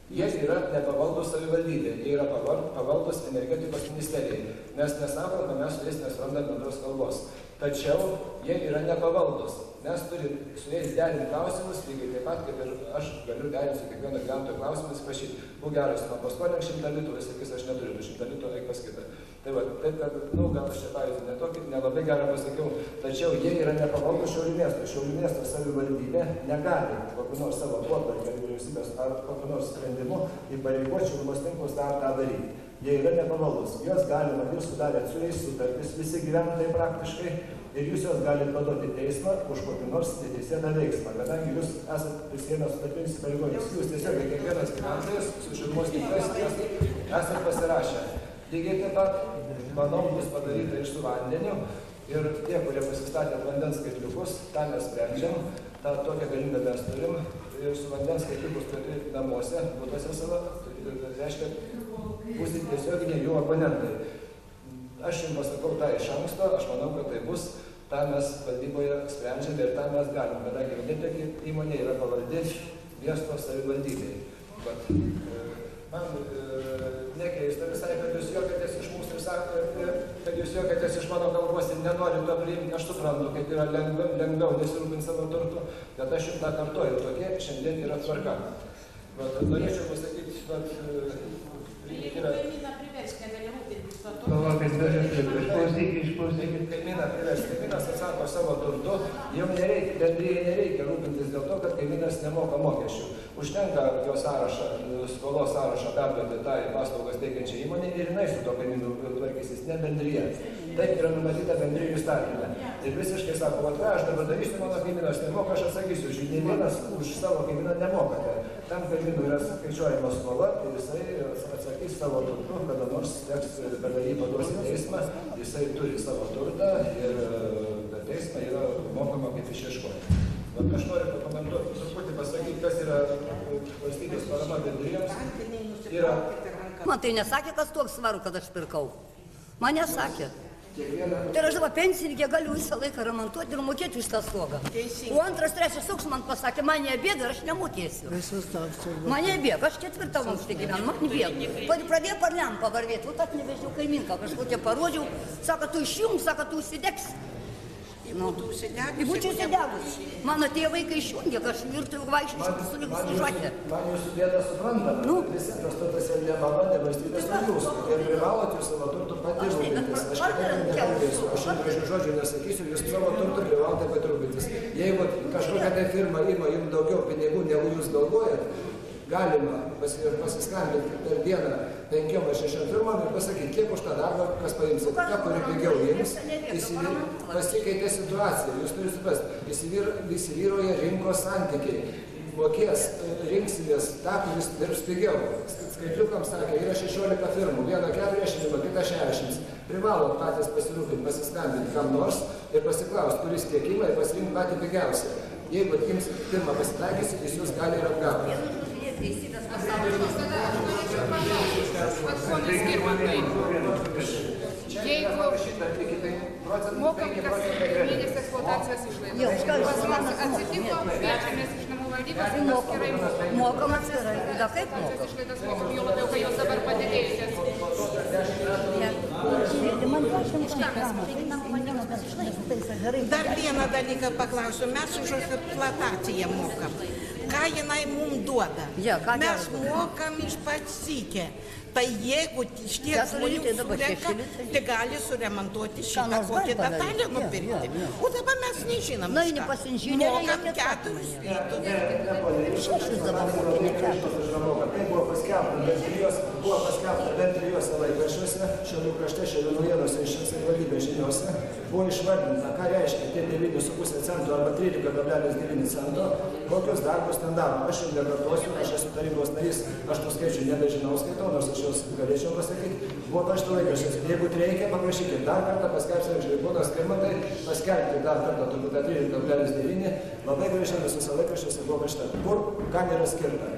Jie yra nepavaldus savivaldybė, jie yra pavaldus energetikos ministerijai. Mes nesakom, kad mes su jais nesurandam bendros kalbos. tačiau jie yra nepavaldus. Mes turim su jais derinti klausimus, lygiai taip pat, kaip ir aš galiu derinti su kiekvieno gyventojo klausimus, prašyti, būk geras, man paskolink 100 litrų, jis sakys, aš neturiu 100 litrų, eik pas kitą. Tai va, taip kad, gal aš čia pavyzdį netokį, nelabai gerą pasakiau, tačiau jie yra nepavaldus Šiaulių miesto. Šiaulių miesto savivaldybė negali kokiu nors savo potvarkį ar vyriausybės ar kokiu nors sprendimu įpareigoti Šilumos tinklus dar tą daryti. Jie yra nepavaldus. Juos galima, jūs sudarėt su jais sutartis, visi gyventojai praktiškai, ir jūs juos galite paduoti teismą už kokį nors neteisėtą veiksmą, kadangi jūs esate prisiėmę sutartinius įpareigojimus. Jūs tiesiog kiekvienas gyventojas su Šilumos tinklais esate pasirašę. Lygiai taip pat, manau, bus padaryta ir su vandeniu. Ir tie, kurie pasistatė vandens skaitliukus, tą mes sprendžiam, tą tokią galimybę mes turim. Ir su vandens skaitliukus turi namuose, butuose savo, tai reiškia, būsit tiesioginiai jų abonentai. Aš jums pasakau tą iš anksto, aš manau, kad tai bus, tą mes valdyboje sprendžiame ir tą mes galim, kadangi Ignitek įmonė yra pavaldi miesto savivaldybei. Bet man nekeista visai, kad jūs juokėtės iš mūsų ir kad jūs juokėtės iš mano kalbos ir nenorit to priimti. Aš suprantu, kaip yra lengviau nesirūpinti savo turtu, bet aš jums tą kartoju, tokie šiandien yra tvarka. Bet norėčiau pasakyti, Jeigu kaimyną priversti, negali rūpintis to turto. Išklausykit. Kaimyną priversti. Kaimynas atsako savo turtu, jam nereikia, bendrijai nereikia rūpintis dėl to, kad kaimynas nemoka mokesčių. Užtenka jo sąrašą, skolos sąrašą perduoti tai paslaugas teikiančią įmonę ir jinai su to kaimynu tvarkysis, ne bendryje. Taip yra numatyta bendrijų įstatyme. Ir visiškai sako, ką aš dabar darysiu, mano kaimynas nemoka, aš atsakysiu, už nei vienas už savo kaimyną nemokate. Tam kaimynui yra skaičiuojama skola ir jisai atsakys savo turtu, kada nors teks, kada jį paduos į teismą, jisai turi savo turtą ir per teismą yra mokama kaip išieškoti. Bet aš noriu pakomentuoti, truputį pasakyti, kas yra valstybės parama bendrijoms. Man tai nesakė, kas toks svaru, kad aš pirkau. Man nesakė. Tai aš dabar pensininkė galiu visą laiką remontuoti ir mokėti už tą stogą. O antras, trečias toks man pasakė, man nebėga ir aš nemokėsiu. Man nebėga, aš 4 aukšte gyvenu, man nebėga. Pradėjo per lempą varvėti, vat atnevežiau kaimynką, kažkokią parodžiau, sako, tu išjung, sako, tu užsidegs. Būčiau užsidegus. Mano tėvai, kai išjungė, kad aš virtuvų vaikščiu su žuotė. Man jūsų bėda suprantama. Visi tas turtas ir ne mano, ne valstybės ne jūsų. Ir privalot jūs savo turtų pati rūpintis. Aš nekalbėsiu, aš jums gražių žodžių nesakysiu, jūs savo turtų privalote pati rūpintis. Jeigu kažkokia tai firma ima jums daugiau pinigų, negu jūs galvojat, galima pasiskambinti per dieną 5 ar 6 firmom ir pasakyti, kiek už tą darbą, kas paimsit, ką kuri pigiau jums, pasikeitė situacija, jūs turite suprasti, įsivyroja rinkos santykiai, mokės, rinksimės tą, kuris dirbs pigiau. Skaitliukams sakė, yra 16 firmų, viena 40, kita 60. Privalot patys pasirūpinti, pasiskambinti kam nors ir pasiklausti, kuris tiekimą ir pasirinkti patį pigiausią. Jeigu jums pirmą pasitaikysit, jis jūs gali ir apgauti. Jeigu mokam kas mėnesį eksploatacijos išlaidas, atsitiko, kviečiamės iš namų valdybos ir atskirai mokam atskirai. Da kaip mokam? Išlaidas mokam, jau labiau, kai jos dabar padidėjusios. Dar vieną dalyką paklausiu, mes už eksploataciją mokam. Ką jinai mums duoda? Mes mokam iš pasikė. Tai jeigu iš tiek žmonių surenka, tai gali suremontuoti šitą kokią detalę nupirkti. O dabar mes nežinom. Mokam 4 rytus. 6 dabar mokame 4. Tai buvo paskelbta bendrijose laikraščiuose, Šiaulių krašte, Šiaulių naujienose, iš savivaldybės žiniose. Buvo išvardinta, ką reiškia tie 9,5 centų arba 13,9 cento, kokius darbus ten daro. Aš jau nekartosiu, aš esu tarybos narys, aš tų skaičių nebežinau, skaitau, nors aš juos galėčiau pasakyti. Buvo pašto laikraščiuose. Jeigu reikia, paprašykit dar kartą, paskelbsim Žiliponas Skirmantai, paskelbti dar kartą turbūt 13,9. Labai gražiai visose laikraščiuose buvo pašta. Kur, kam yra skirta?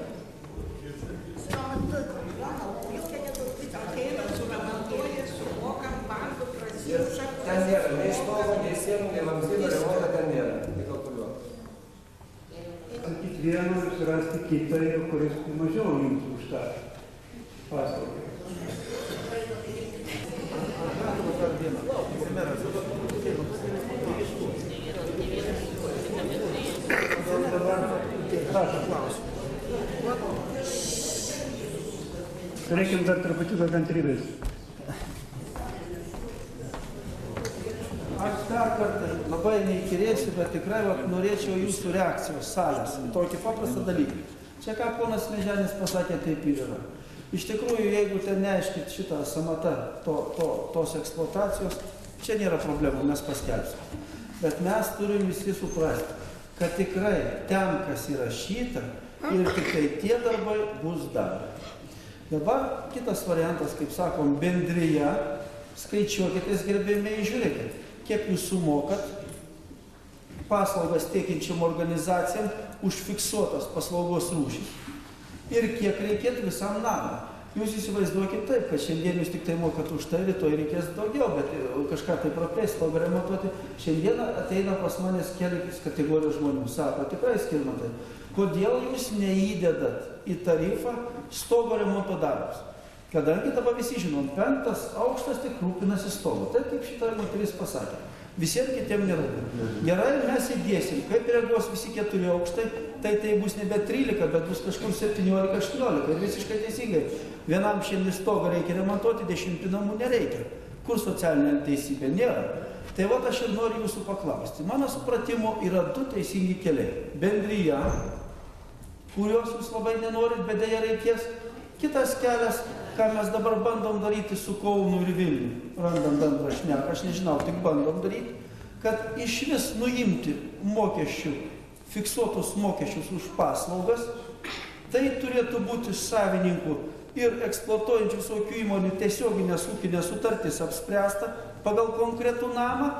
Ten nėra nei stogo, nei sienų, nei vamzdynų, remonto ten nėra. Sakyti vienu ir surasti kitą, kuris mažiau jums už tą paslaugą. Meras, Turėkim dar trupučiuką kantrybės. Aš dar kartą labai neįkyrėsiu, bet tikrai norėčiau jūsų reakcijos salės. Tokį paprastą dalyką. Čia ką ponas Meženis pasakė, taip ir yra. Iš tikrųjų, jeigu ten neaiškit šitą samata tos eksploatacijos, čia nėra problemų, mes paskelbsim. Bet mes turim visi suprasti, kad tikrai ten, kas įrašyta, ir tik tai tie darbai bus daromi. Dabar kitas variantas, kaip sakom, bendrija, skaičiuokitės gerbėmiai, žiūrėkit, kiek jūs sumokat paslaugas teikiančiom organizacijom už fiksuotas paslaugos rūšis ir kiek reikėtų visam namui. Jūs įsivaizduokit taip, kad šiandien jūs tik tai mokat už tai, rytoj reikės daugiau, bet kažką tai praplėsti, stogą remontuoti. Šiandieną ateina pas manęs kelios kategorijos žmonių, sako, tikrai Skirmantai, kodėl jūs neįdedat į tarifą stogo remonto darbus? Kadangi dabar visi žinom, 5 aukštas tik rūpinasi stogo. Taip kaip šitą moteris pasakė. Visiems kitiem nerūpi. Gerai, mes įdėsim. Kaip reaguos visi 4 aukštai, tai bus nebe 13, bet bus kažkur 17-18. Ir visiškai teisingai. Vienam šiandien stogą reikia remontuoti, 10 namų nereikia. Kur socialinė teisybė? Nėra. Tai vat aš ir noriu jūsų paklausti. Mano supratimo yra 2 teisingi keliai. Bendrija, kurios jūs labai nenorit, bet dėja reikės. Kitas kelias, ką mes dabar bandom daryti su Kaunu ir Vilniumi, randam bendrą šneką, aš nežinau, tik bandom daryti, kad iš vis nuimti mokesčių, fiksuotus mokesčius už paslaugas, tai turėtų būti savininkų ir eksploatuojančių tokių įmonių tiesioginės ūkinės sutartis apspręsta pagal konkretų namą.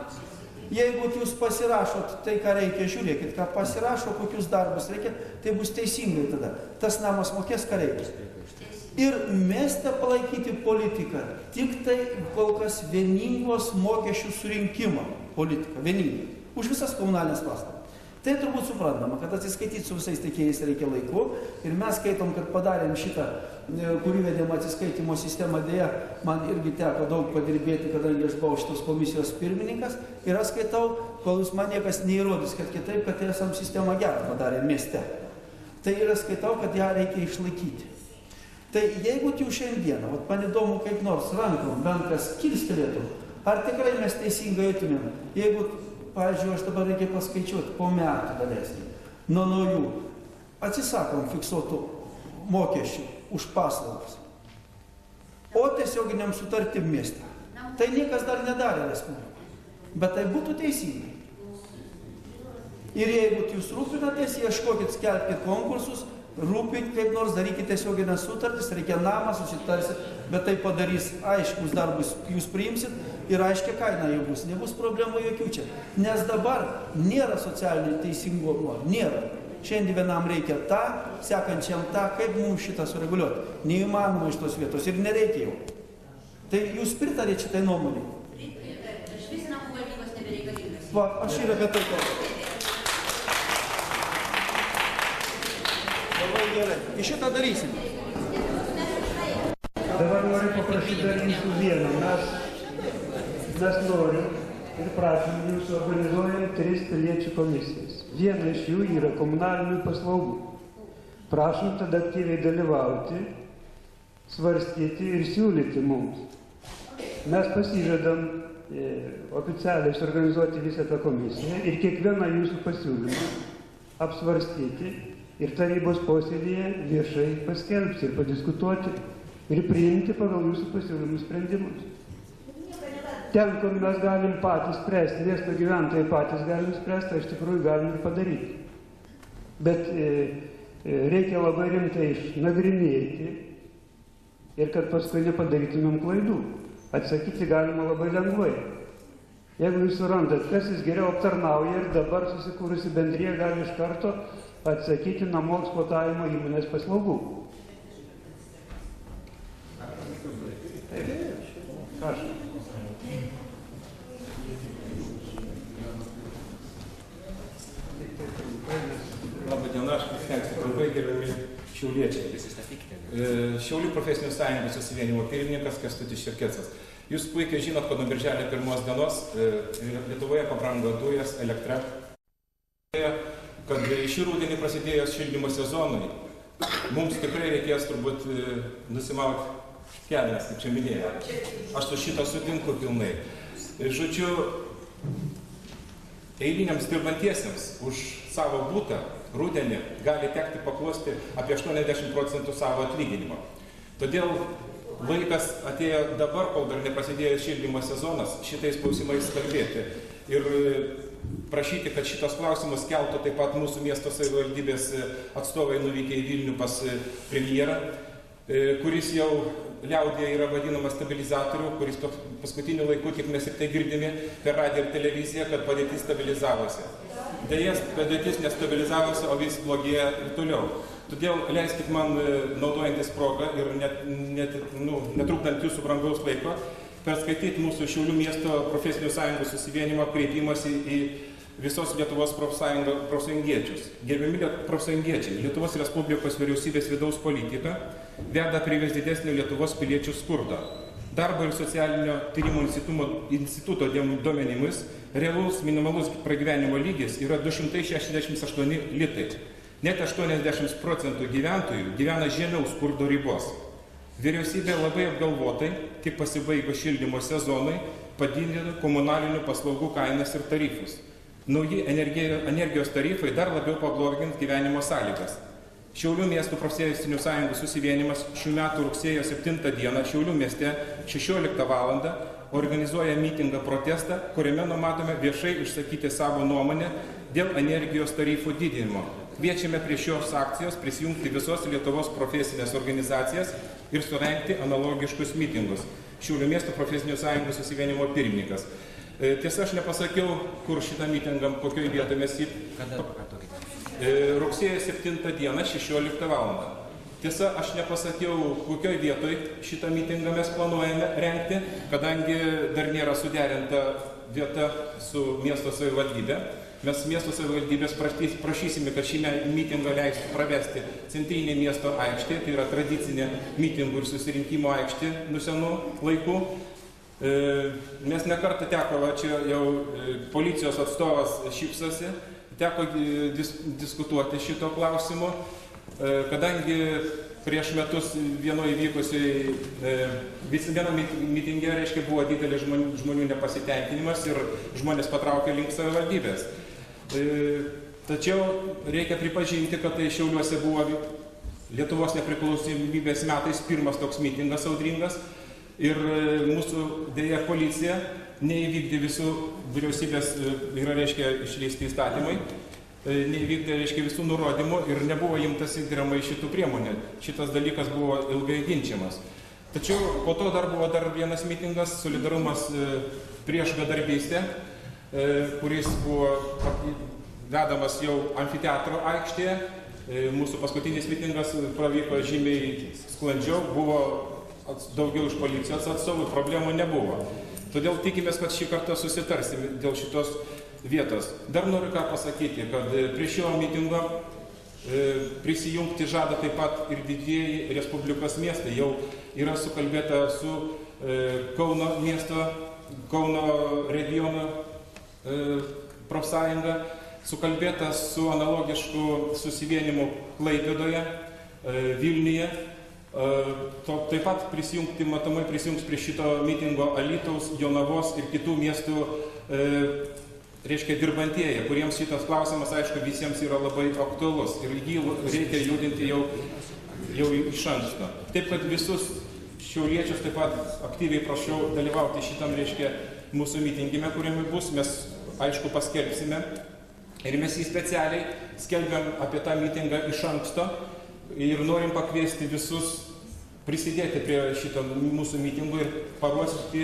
Jeigu jūs pasirašot tai, ką reikia, žiūrėkit, ką pasirašo, kokius darbus reikia, tai bus teisingai tada. Tas namas mokės, ką reikia. Ir mieste palaikyti politiką, tik tai kol kas vieningos mokesčių surinkimo politika, vieninga, už visas komunalinės paslaugas. Tai turbūt suprantama, kad atsiskaityti su visais tiekėjais reikia laiku ir mes skaitom, kad padarėm šitą, kurį vedėm atsiskaitimo sistemą, dėja, man irgi teko daug padirbėti, kadangi aš buvau šitos komisijos pirmininkas ir aš skaitau, kol jūs man niekas neįrodys, kad kitaip, kad esam sistemą gerą padarė mieste. Tai yra skaitau, kad ją reikia išlaikyti. Tai jeigu jau šiandieną, man įdomu kaip nors rankom, bent kas kilstelėtų, ar tikrai mes teisingai eitumėm, jeigu, pavyzdžiui, aš dabar reikia paskaičiuoti po metų dalesnį, nuo naujų, atsisakom fiksuotų mokesčių už paslaugas, o tiesioginiam sutartim mieste. Tai niekas dar nedarė Respublikoje, bet tai būtų teisingai. Ir jeigu jūs rūpinatės, ieškokit, skelbkit konkursus, rūpint kaip nors, darykite tiesioginės sutartis, reikia namą, susitarsit, bet tai padarys aiškus darbus, jūs priimsit ir aiškia kaina jau bus, nebus problemų jokių čia. Nes dabar nėra socialinio teisingumo, nėra. Šiandien vienam reikia tą, sekančiam tą, kaip mums šitą sureguliuoti. Neįmanoma iš tos vietos ir nereikia jau. Tai jūs pritarėte šitai nuomonė? Iš vis namų valdybos nebereikalingas. Va, aš ir apie tai kalbu. Labai gerai. Į šitą darysim. Dabar noriu paprašyti dar jūsų vieną. Mes norim ir prašom jūsų organizuojant 3 piliečių komisijas. Viena iš jų yra komunalinių paslaugų. Prašom tada aktyviai dalyvauti, svarstyti ir siūlyti mums. Mes pasižadam oficialiai suorganizuoti visą tą komisiją ir kiekvieną jūsų pasiūlymą apsvarstyti ir tarybos posėdėje viešai paskelbti ir padiskutuoti ir priimti pagal jūsų pasiūlymus sprendimus. Ten, kur mes galim patys spręsti, miesto gyventojai patys galim spręsti, tai iš tikrųjų galim ir padaryti. Bet reikia labai rimtai išnagrinėti ir kad paskui nepadarytumėm klaidų. Atsakyti galima labai lengvai. Jeigu jūs surandat, kas jis geriau aptarnauja ir dabar susikūrusi bendrija gali iš karto atsakyti namų eksploatavimo įmonės paslaugų. Aš. Labą dieną, aš pasitengsiu trumpai, gerbiami šiauliečiai. Šiaulių profesinių sąjungų susivienimo pirmininkas Kęstutis Širkecas. Jūs puikiai žinot, kad nuo birželio 1 dienos Lietuvoje pabrango dujas, elektra. kad šį rudenį prasidėjus šildymo sezonui, mums tikrai reikės turbūt nusimauti kelnes, kaip čia minėjau. Aš su šito sutinku pilnai. Žodžiu, eiliniams dirbantiesiems už savo būtą rudenį gali tekti paklusti apie 80% savo atlyginimo. Todėl laikas atėjo dabar, kol dar neprasidėjo šildymo sezonas, šitais klausimais kalbėti ir prašyti, kad šitos klausimus keltų taip pat mūsų miesto savivaldybės atstovai nuvykę į Vilnių pas premjerą, kuris jau liaudėje yra vadinamas stabilizatorių, kuris paskutiniu laiku, kiek mes ir tai girdime per radiją ir televiziją, kad padėtis stabilizavosi. Deja, padėtis nestabilizavosi, o vis blogėja ir toliau. Todėl leiskit man, naudojantis progą ir netrukdant jūsų brangaus laiko, perskaityti mūsų Šiaulių miesto profesinių sąjungų susivienimo kreipimąsi į visos Lietuvos profsąjungiečius. Gerbiami profsąjungiečiai, Lietuvos Respublikos vyriausybės vidaus politika veda prie vis didesnio Lietuvos piliečių skurdo. Darbo ir socialinio tyrimų instituto duomenimis realus minimalus pragyvenimo lygis yra 268 litai. Net 80% gyventojų gyvena žemiau skurdo ribos. Vyriausybė labai apgalvotai, tik pasibaigus šildymo sezonui, padidino komunalinių paslaugų kainas ir tarifus. Nauji energijos tarifai dar labiau pablogins gyvenimo sąlygas. Šiaulių miestų profsąjunginių sąjungų susivienimas šių metų rugsėjo 7 dieną Šiaulių mieste 16 val. Organizuoja mitingą protestą, kuriame numatome viešai išsakyti savo nuomonę dėl energijos tarifų didinimo. Kviečiame prie šios akcijos prisijungti visos Lietuvos profesinės organizacijas ir surengti analogiškus mitingus. Šiaulių miesto profesinių sąjungų susivienimo pirmininkas. Tiesa, aš nepasakiau, kur šitą mitingą, kokioje vietoje mes jį... Rugsėjo 7 dieną, 16 val. Tiesa, aš nepasakiau, kokioje vietoje šitą mitingą mes planuojame rengti, kadangi dar nėra suderinta vieta su miesto savivaldybė. Mes miesto savivaldybės prašysime, kad šį mitingą leistų pravesti centrinė miesto aikštė, tai yra tradicinė mitingų ir susirinkimo aikštė nuo senų laikų. Mes nekartą teko, čia jau policijos atstovas šypsosi, teko diskutuoti šito klausimu, kadangi prieš metus vienoje vykusiai vieną mitingę, reiškia, buvo didelis žmonių nepasitenkinimas ir žmonės patraukė link savivaldybės. Tačiau reikia pripažinti, kad tai Šiauliuose buvo Lietuvos nepriklausomybės metais pirmas toks mitingas audringas ir mūsų dėja policija neįvykdė visų vyriausybės, yra, reiškia, išleisti įstatymai, neįvykdė, reiškia, visų nurodymų ir nebuvo imtasi deramai šitų priemonių. Šitas dalykas buvo ilgai ginčiamas. Tačiau po to dar buvo vienas mitingas, solidarumas prieš bedarbystę, kuris buvo vedamas jau amfiteatro aikštėje. Mūsų paskutinis mitingas pravyko žymiai sklandžiau, buvo daugiau iš policijos atstovų, problemų nebuvo. Todėl tikimės, kad šį kartą susitarsime dėl šitos vietos. Dar noriu ką pasakyti, kad prie šio mitingo prisijungti žada taip pat ir didieji Respublikos miestai. Jau yra sukalbėta su Kauno miesto, Kauno regiono profsąjunga, sukalbėta su analogišku susivienimu Klaipėdoje, Vilniuje. Taip pat matomai prisijungs prie šito mitingo Alytaus, Jonavos ir kitų miestų, reiškia, dirbantieji, kuriems šitas klausimas, aišku, visiems yra labai aktualus ir jį reikia judinti jau iš anksto. Taip, kad visus šiauliečius taip pat aktyviai prašau dalyvauti šitam, reiškia, mūsų mitingime, kuriame bus, mes, aišku, paskelbsime ir mes jį specialiai skelbiam apie tą mitingą iš anksto ir norim pakviesti visus prisidėti prie šito mūsų mitingų ir paruošti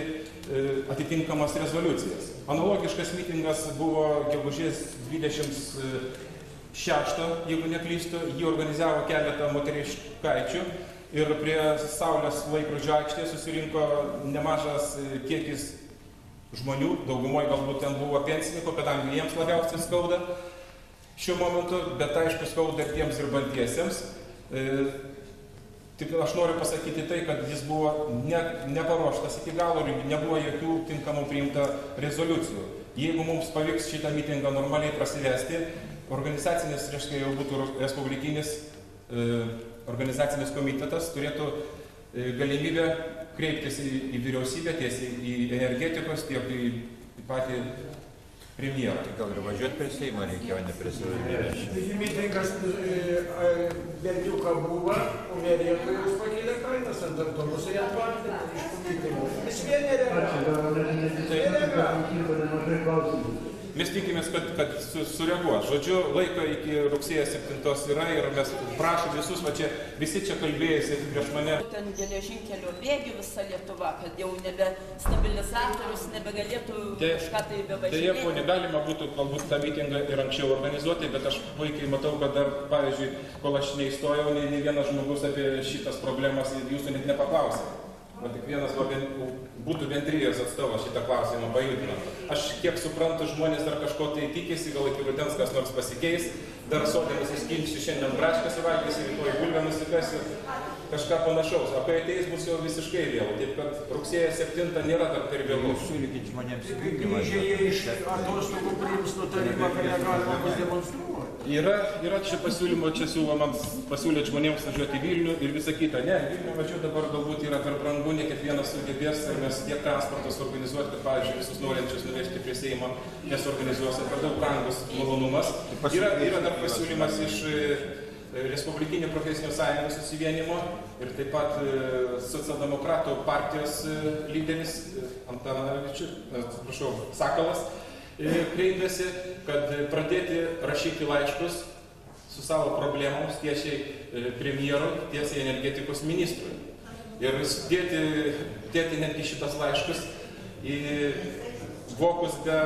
atitinkamas rezoliucijas. Analogiškas mitingas buvo gegužės 26, jeigu neklystu, jį organizavo keletą moteriškaičių ir prie Saulės laikrodžio aikštėje susirinko nemažas kiekis žmonių, daugumoje galbūt ten buvo pensininkų, kadangi jiems labiausiai skauda šiuo momentu, bet aišku skauda ir tiems dirbantiesiems. Tik aš noriu pasakyti tai, kad jis buvo neparuoštas iki galo ir nebuvo jokių tinkamų priimta rezoliucijų. Jeigu mums pavyks šitą mitingą normaliai prasivesti, organizacinis, reiškia, jau būtų respublikinis organizacinis komitetas, turėtų galimybę kreiptis į vyriausybę, tiesiai į energetikos, tiek į patį premjerą. Gal ir važiuoti prie Seimo reikėjo, ne prie savivaldybės. Mitingas berniuką buvo, o mėrėtų jūs pakėlė kainas ant autobusai atvartė iš mitingo. Jis vienė reagavo. Mes tikimės, kad sureaguos. Žodžiu, laiko iki rugsėjo 7 yra ir mes prašom visus, va čia, visi čia kalbėjusi prieš mane. Ten geležinkelio bėgių visa Lietuva, kad jau nebe stabilizatorius, nebegalėtų kažką tai bevažinėti. Deja, ponė, galima būtų galbūt tą mitingą ir anksčiau organizuoti, bet aš puikiai matau, kad dar, pavyzdžiui, kol aš neįstojau, nei vienas žmogus apie šitas problemas jūsų net nepaklausė. O tik vienas būtų bendrijos atstovas šitą klausimą pajudino. Aš kiek suprantu, žmonės dar kažko tai tikėsi, gal iki rudens kas nors pasikeis, dar sodė nusiskinsiu, šiandien brašką suvalgysiu, rytoj bulvę nusikasiu, kažką panašaus. O kai ateis, bus jau visiškai vėlu. Taip kad rugsėjo 7 nėra dar per vėlu. Siūlykit žmonėms Grįžę jie iš atostogų priims nutarimą, kad negalima bus demonstruoti. Yra čia pasiūlymo, čia siūloma pasiūlyti žmonėms važiuoti į Vilnių ir visą kitą. Ne, Vilnių važiuoti dabar galbūt yra per brangu, ne kiekvienas sugebės, ir mes tiek transportas organizuoti, kad, pavyzdžiui, visus norinčius nuvežti prie Seimo nesuorganizuosim, per daug brangus malonumas. Yra dar pasiūlymas iš Respublikinio profesinio sąjungos susivienimo ir taip pat socialdemokratų partijos lyderis Sakalas kreipėsi, kad pradėti rašyti laiškus su savo problemoms tiesiai premjerui, tiesiai energetikos ministrui. Ir dėti netgi šitas laiškus į vokus be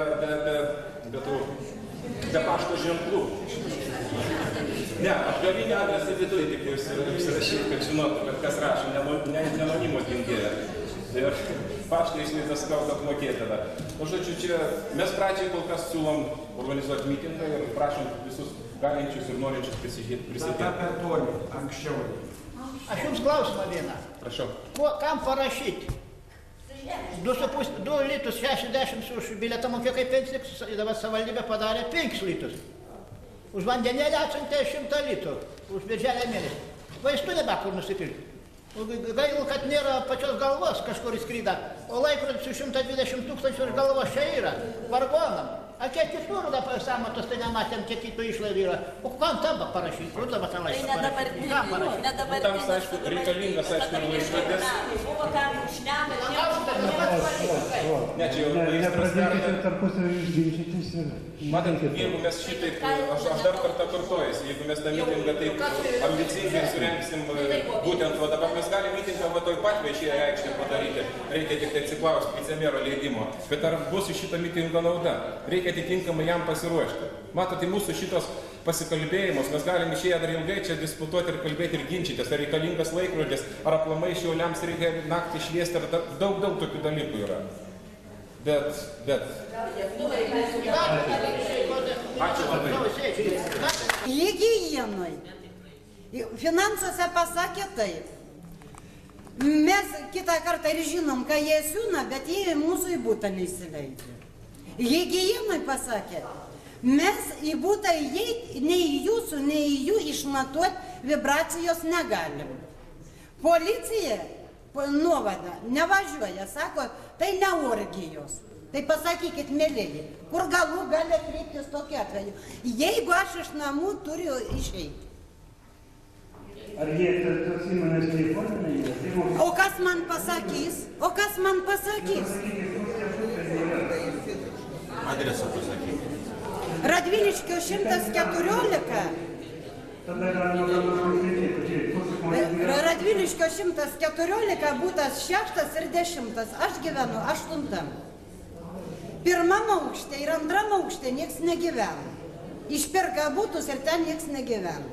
pašto ženklų. Ne, atgalinį adresą viduje tik užsirašyti, kad žinotų, kad kas rašo, neanonimo dingėja. Ir paštą išlaidas gautų apmokėti tada. O žodžiu, čia mes pradžiai kol kas siūlom organizuoti mitingą ir prašom visus galinčius ir norinčius prisidėti. Apie tolį, anksčiau. Aš jums klausimą vieną. Prašau. Kam parašyti? 2 litus 60 už bilietą mokėjo kaip pensininkas, dabar savivaldybė padarė 5 litus. Už vandenėlį atsiuntė 100 litrų, už birželio mėnesį. Vaistų nebekur nusipirkti. Gaila, kad nėra pačios galvos kažkur įskryda, o laikrodis su 120 000 už galvos čia yra, vargonam. A kiek kitur dabar sąmatos, tai nematėm, kiek kitų išlaidų yra. O kam tam parašyti? Kur dabar tą laišką parašyti? Kam parašyti? Tam, aišku, reikalingas, aišku, laikrodis. Buvo kam šneka, Ne, čia jau nepradėkite tarpusavį išginčytis ir... Matant, jeigu mes šitaip, aš dar kartą kartuojuosi, jeigu mes tą mitingą taip ambicingai surengsim, būtent, o dabar mes galim mitingą va toj pat viešėje aikštėje padaryti, reikia tik tai atsiklausti vicemero leidimo, bet ar bus iš šito mitingo nauda? Reikia atitinkamai jam pasiruošti. Matote, mūsų šitos pasikalbėjimus, mes galim išėję dar ilgai čia diskutuoti ir kalbėti ir ginčytis, ar reikalingas laikrodis, ar aplamai šiauliams reikia naktį šviesti, ar daug tokių dalykų yra. Bet. Ačiū labai. Higienoj. Finansuose pasakė taip. Mes kitą kartą ir žinom, ką jie siūna, bet jie mūsų į būtą neįsileidžia. Higienoj pasakė, mes į būtą įeiti, nei į jūsų, nei į jų išmatuoti vibracijos negalim. Policija nuovada nevažiuoja, sako, tai ne orgijos. Tai pasakykit, mėlyji, kur galų gali kreiptis tokiu atveju, jeigu aš iš namų turiu išeiti. Ar jie tos įmonės neįforminai? O kas man pasakys? Adresą pasakykite. Radviliškio 114. Tada galima Radviliškio 114, būtas 6 ir 10. Aš gyvenu 8. Pirmam aukšte ir antram aukšte nieks negyvena. Išpirka būtus ir ten nieks negyvena.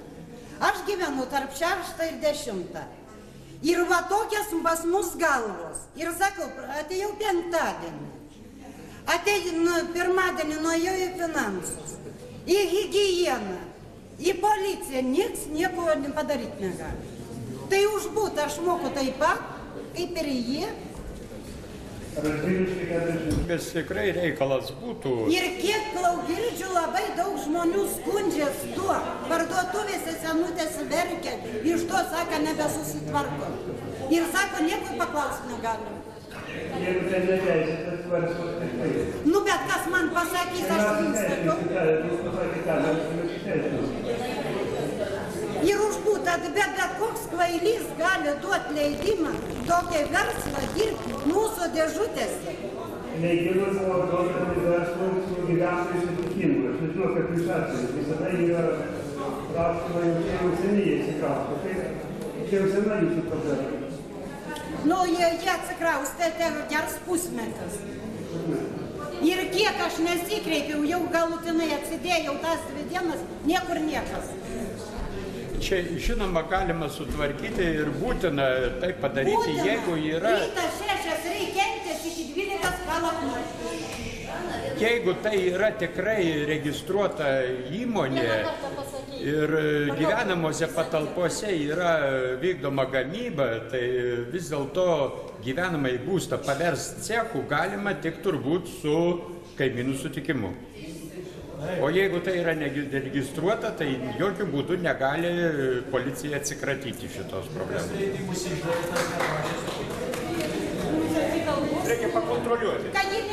Aš gyvenu tarp 6 ir 10. Ir va tokias pas mus galvos. Ir sakau, atėjau penktadienį. Atėjau pirmadienį, nuėjau į finansus, į higieną, į policiją. Nieks nieko padaryti negali. Tai už būtą aš moku taip pat, kaip ir jie. Radvilišky 40. Vis tikrai reikalas būtų. Ir kiek girdžiu, labai daug žmonių skundžias tuo. Parduotuvėse senutės verkia, iš to sako nebesusitvarko. Ir sako, nieko paklausti negali. Jeigu tai neteisėtas verslas, tai taip. Nu, bet kas man pasakys, aš jums sakiau. Jūs pasakėte, kad Ir užbūt, bet koks kvailys gali duoti leidimą tokią verslą dirbti mūsų dėžutėse. Leidimas buvo duodamas verslui su gyventojų sutikimu. Aš nežinau, kad jūs esate. Visada yra prašoma jau seniai įsikrausto. Tai jau senai jūsų problema. Nu, jie atsikraustė geras pusmetis. Ir kiek aš nesikreipiau, jau galutinai atsidėjau tas 2 dienas, niekur niekas. Čia, žinoma, galima sutvarkyti ir būtina tai padaryti, jeigu yra... Ryta 6 reikiantės iki 12 valandų. Jeigu tai yra tikrai registruota įmonė ir gyvenamose patalpose yra vykdoma gamyba, tai vis dėlto gyvenamąjį būstą paversti cechų galima tik turbūt su kaimynų sutikimu. O jeigu tai yra neregistruota, tai jokių būdų negali policija atsikratyti šitos problemos. Reikia pakontroliuoti.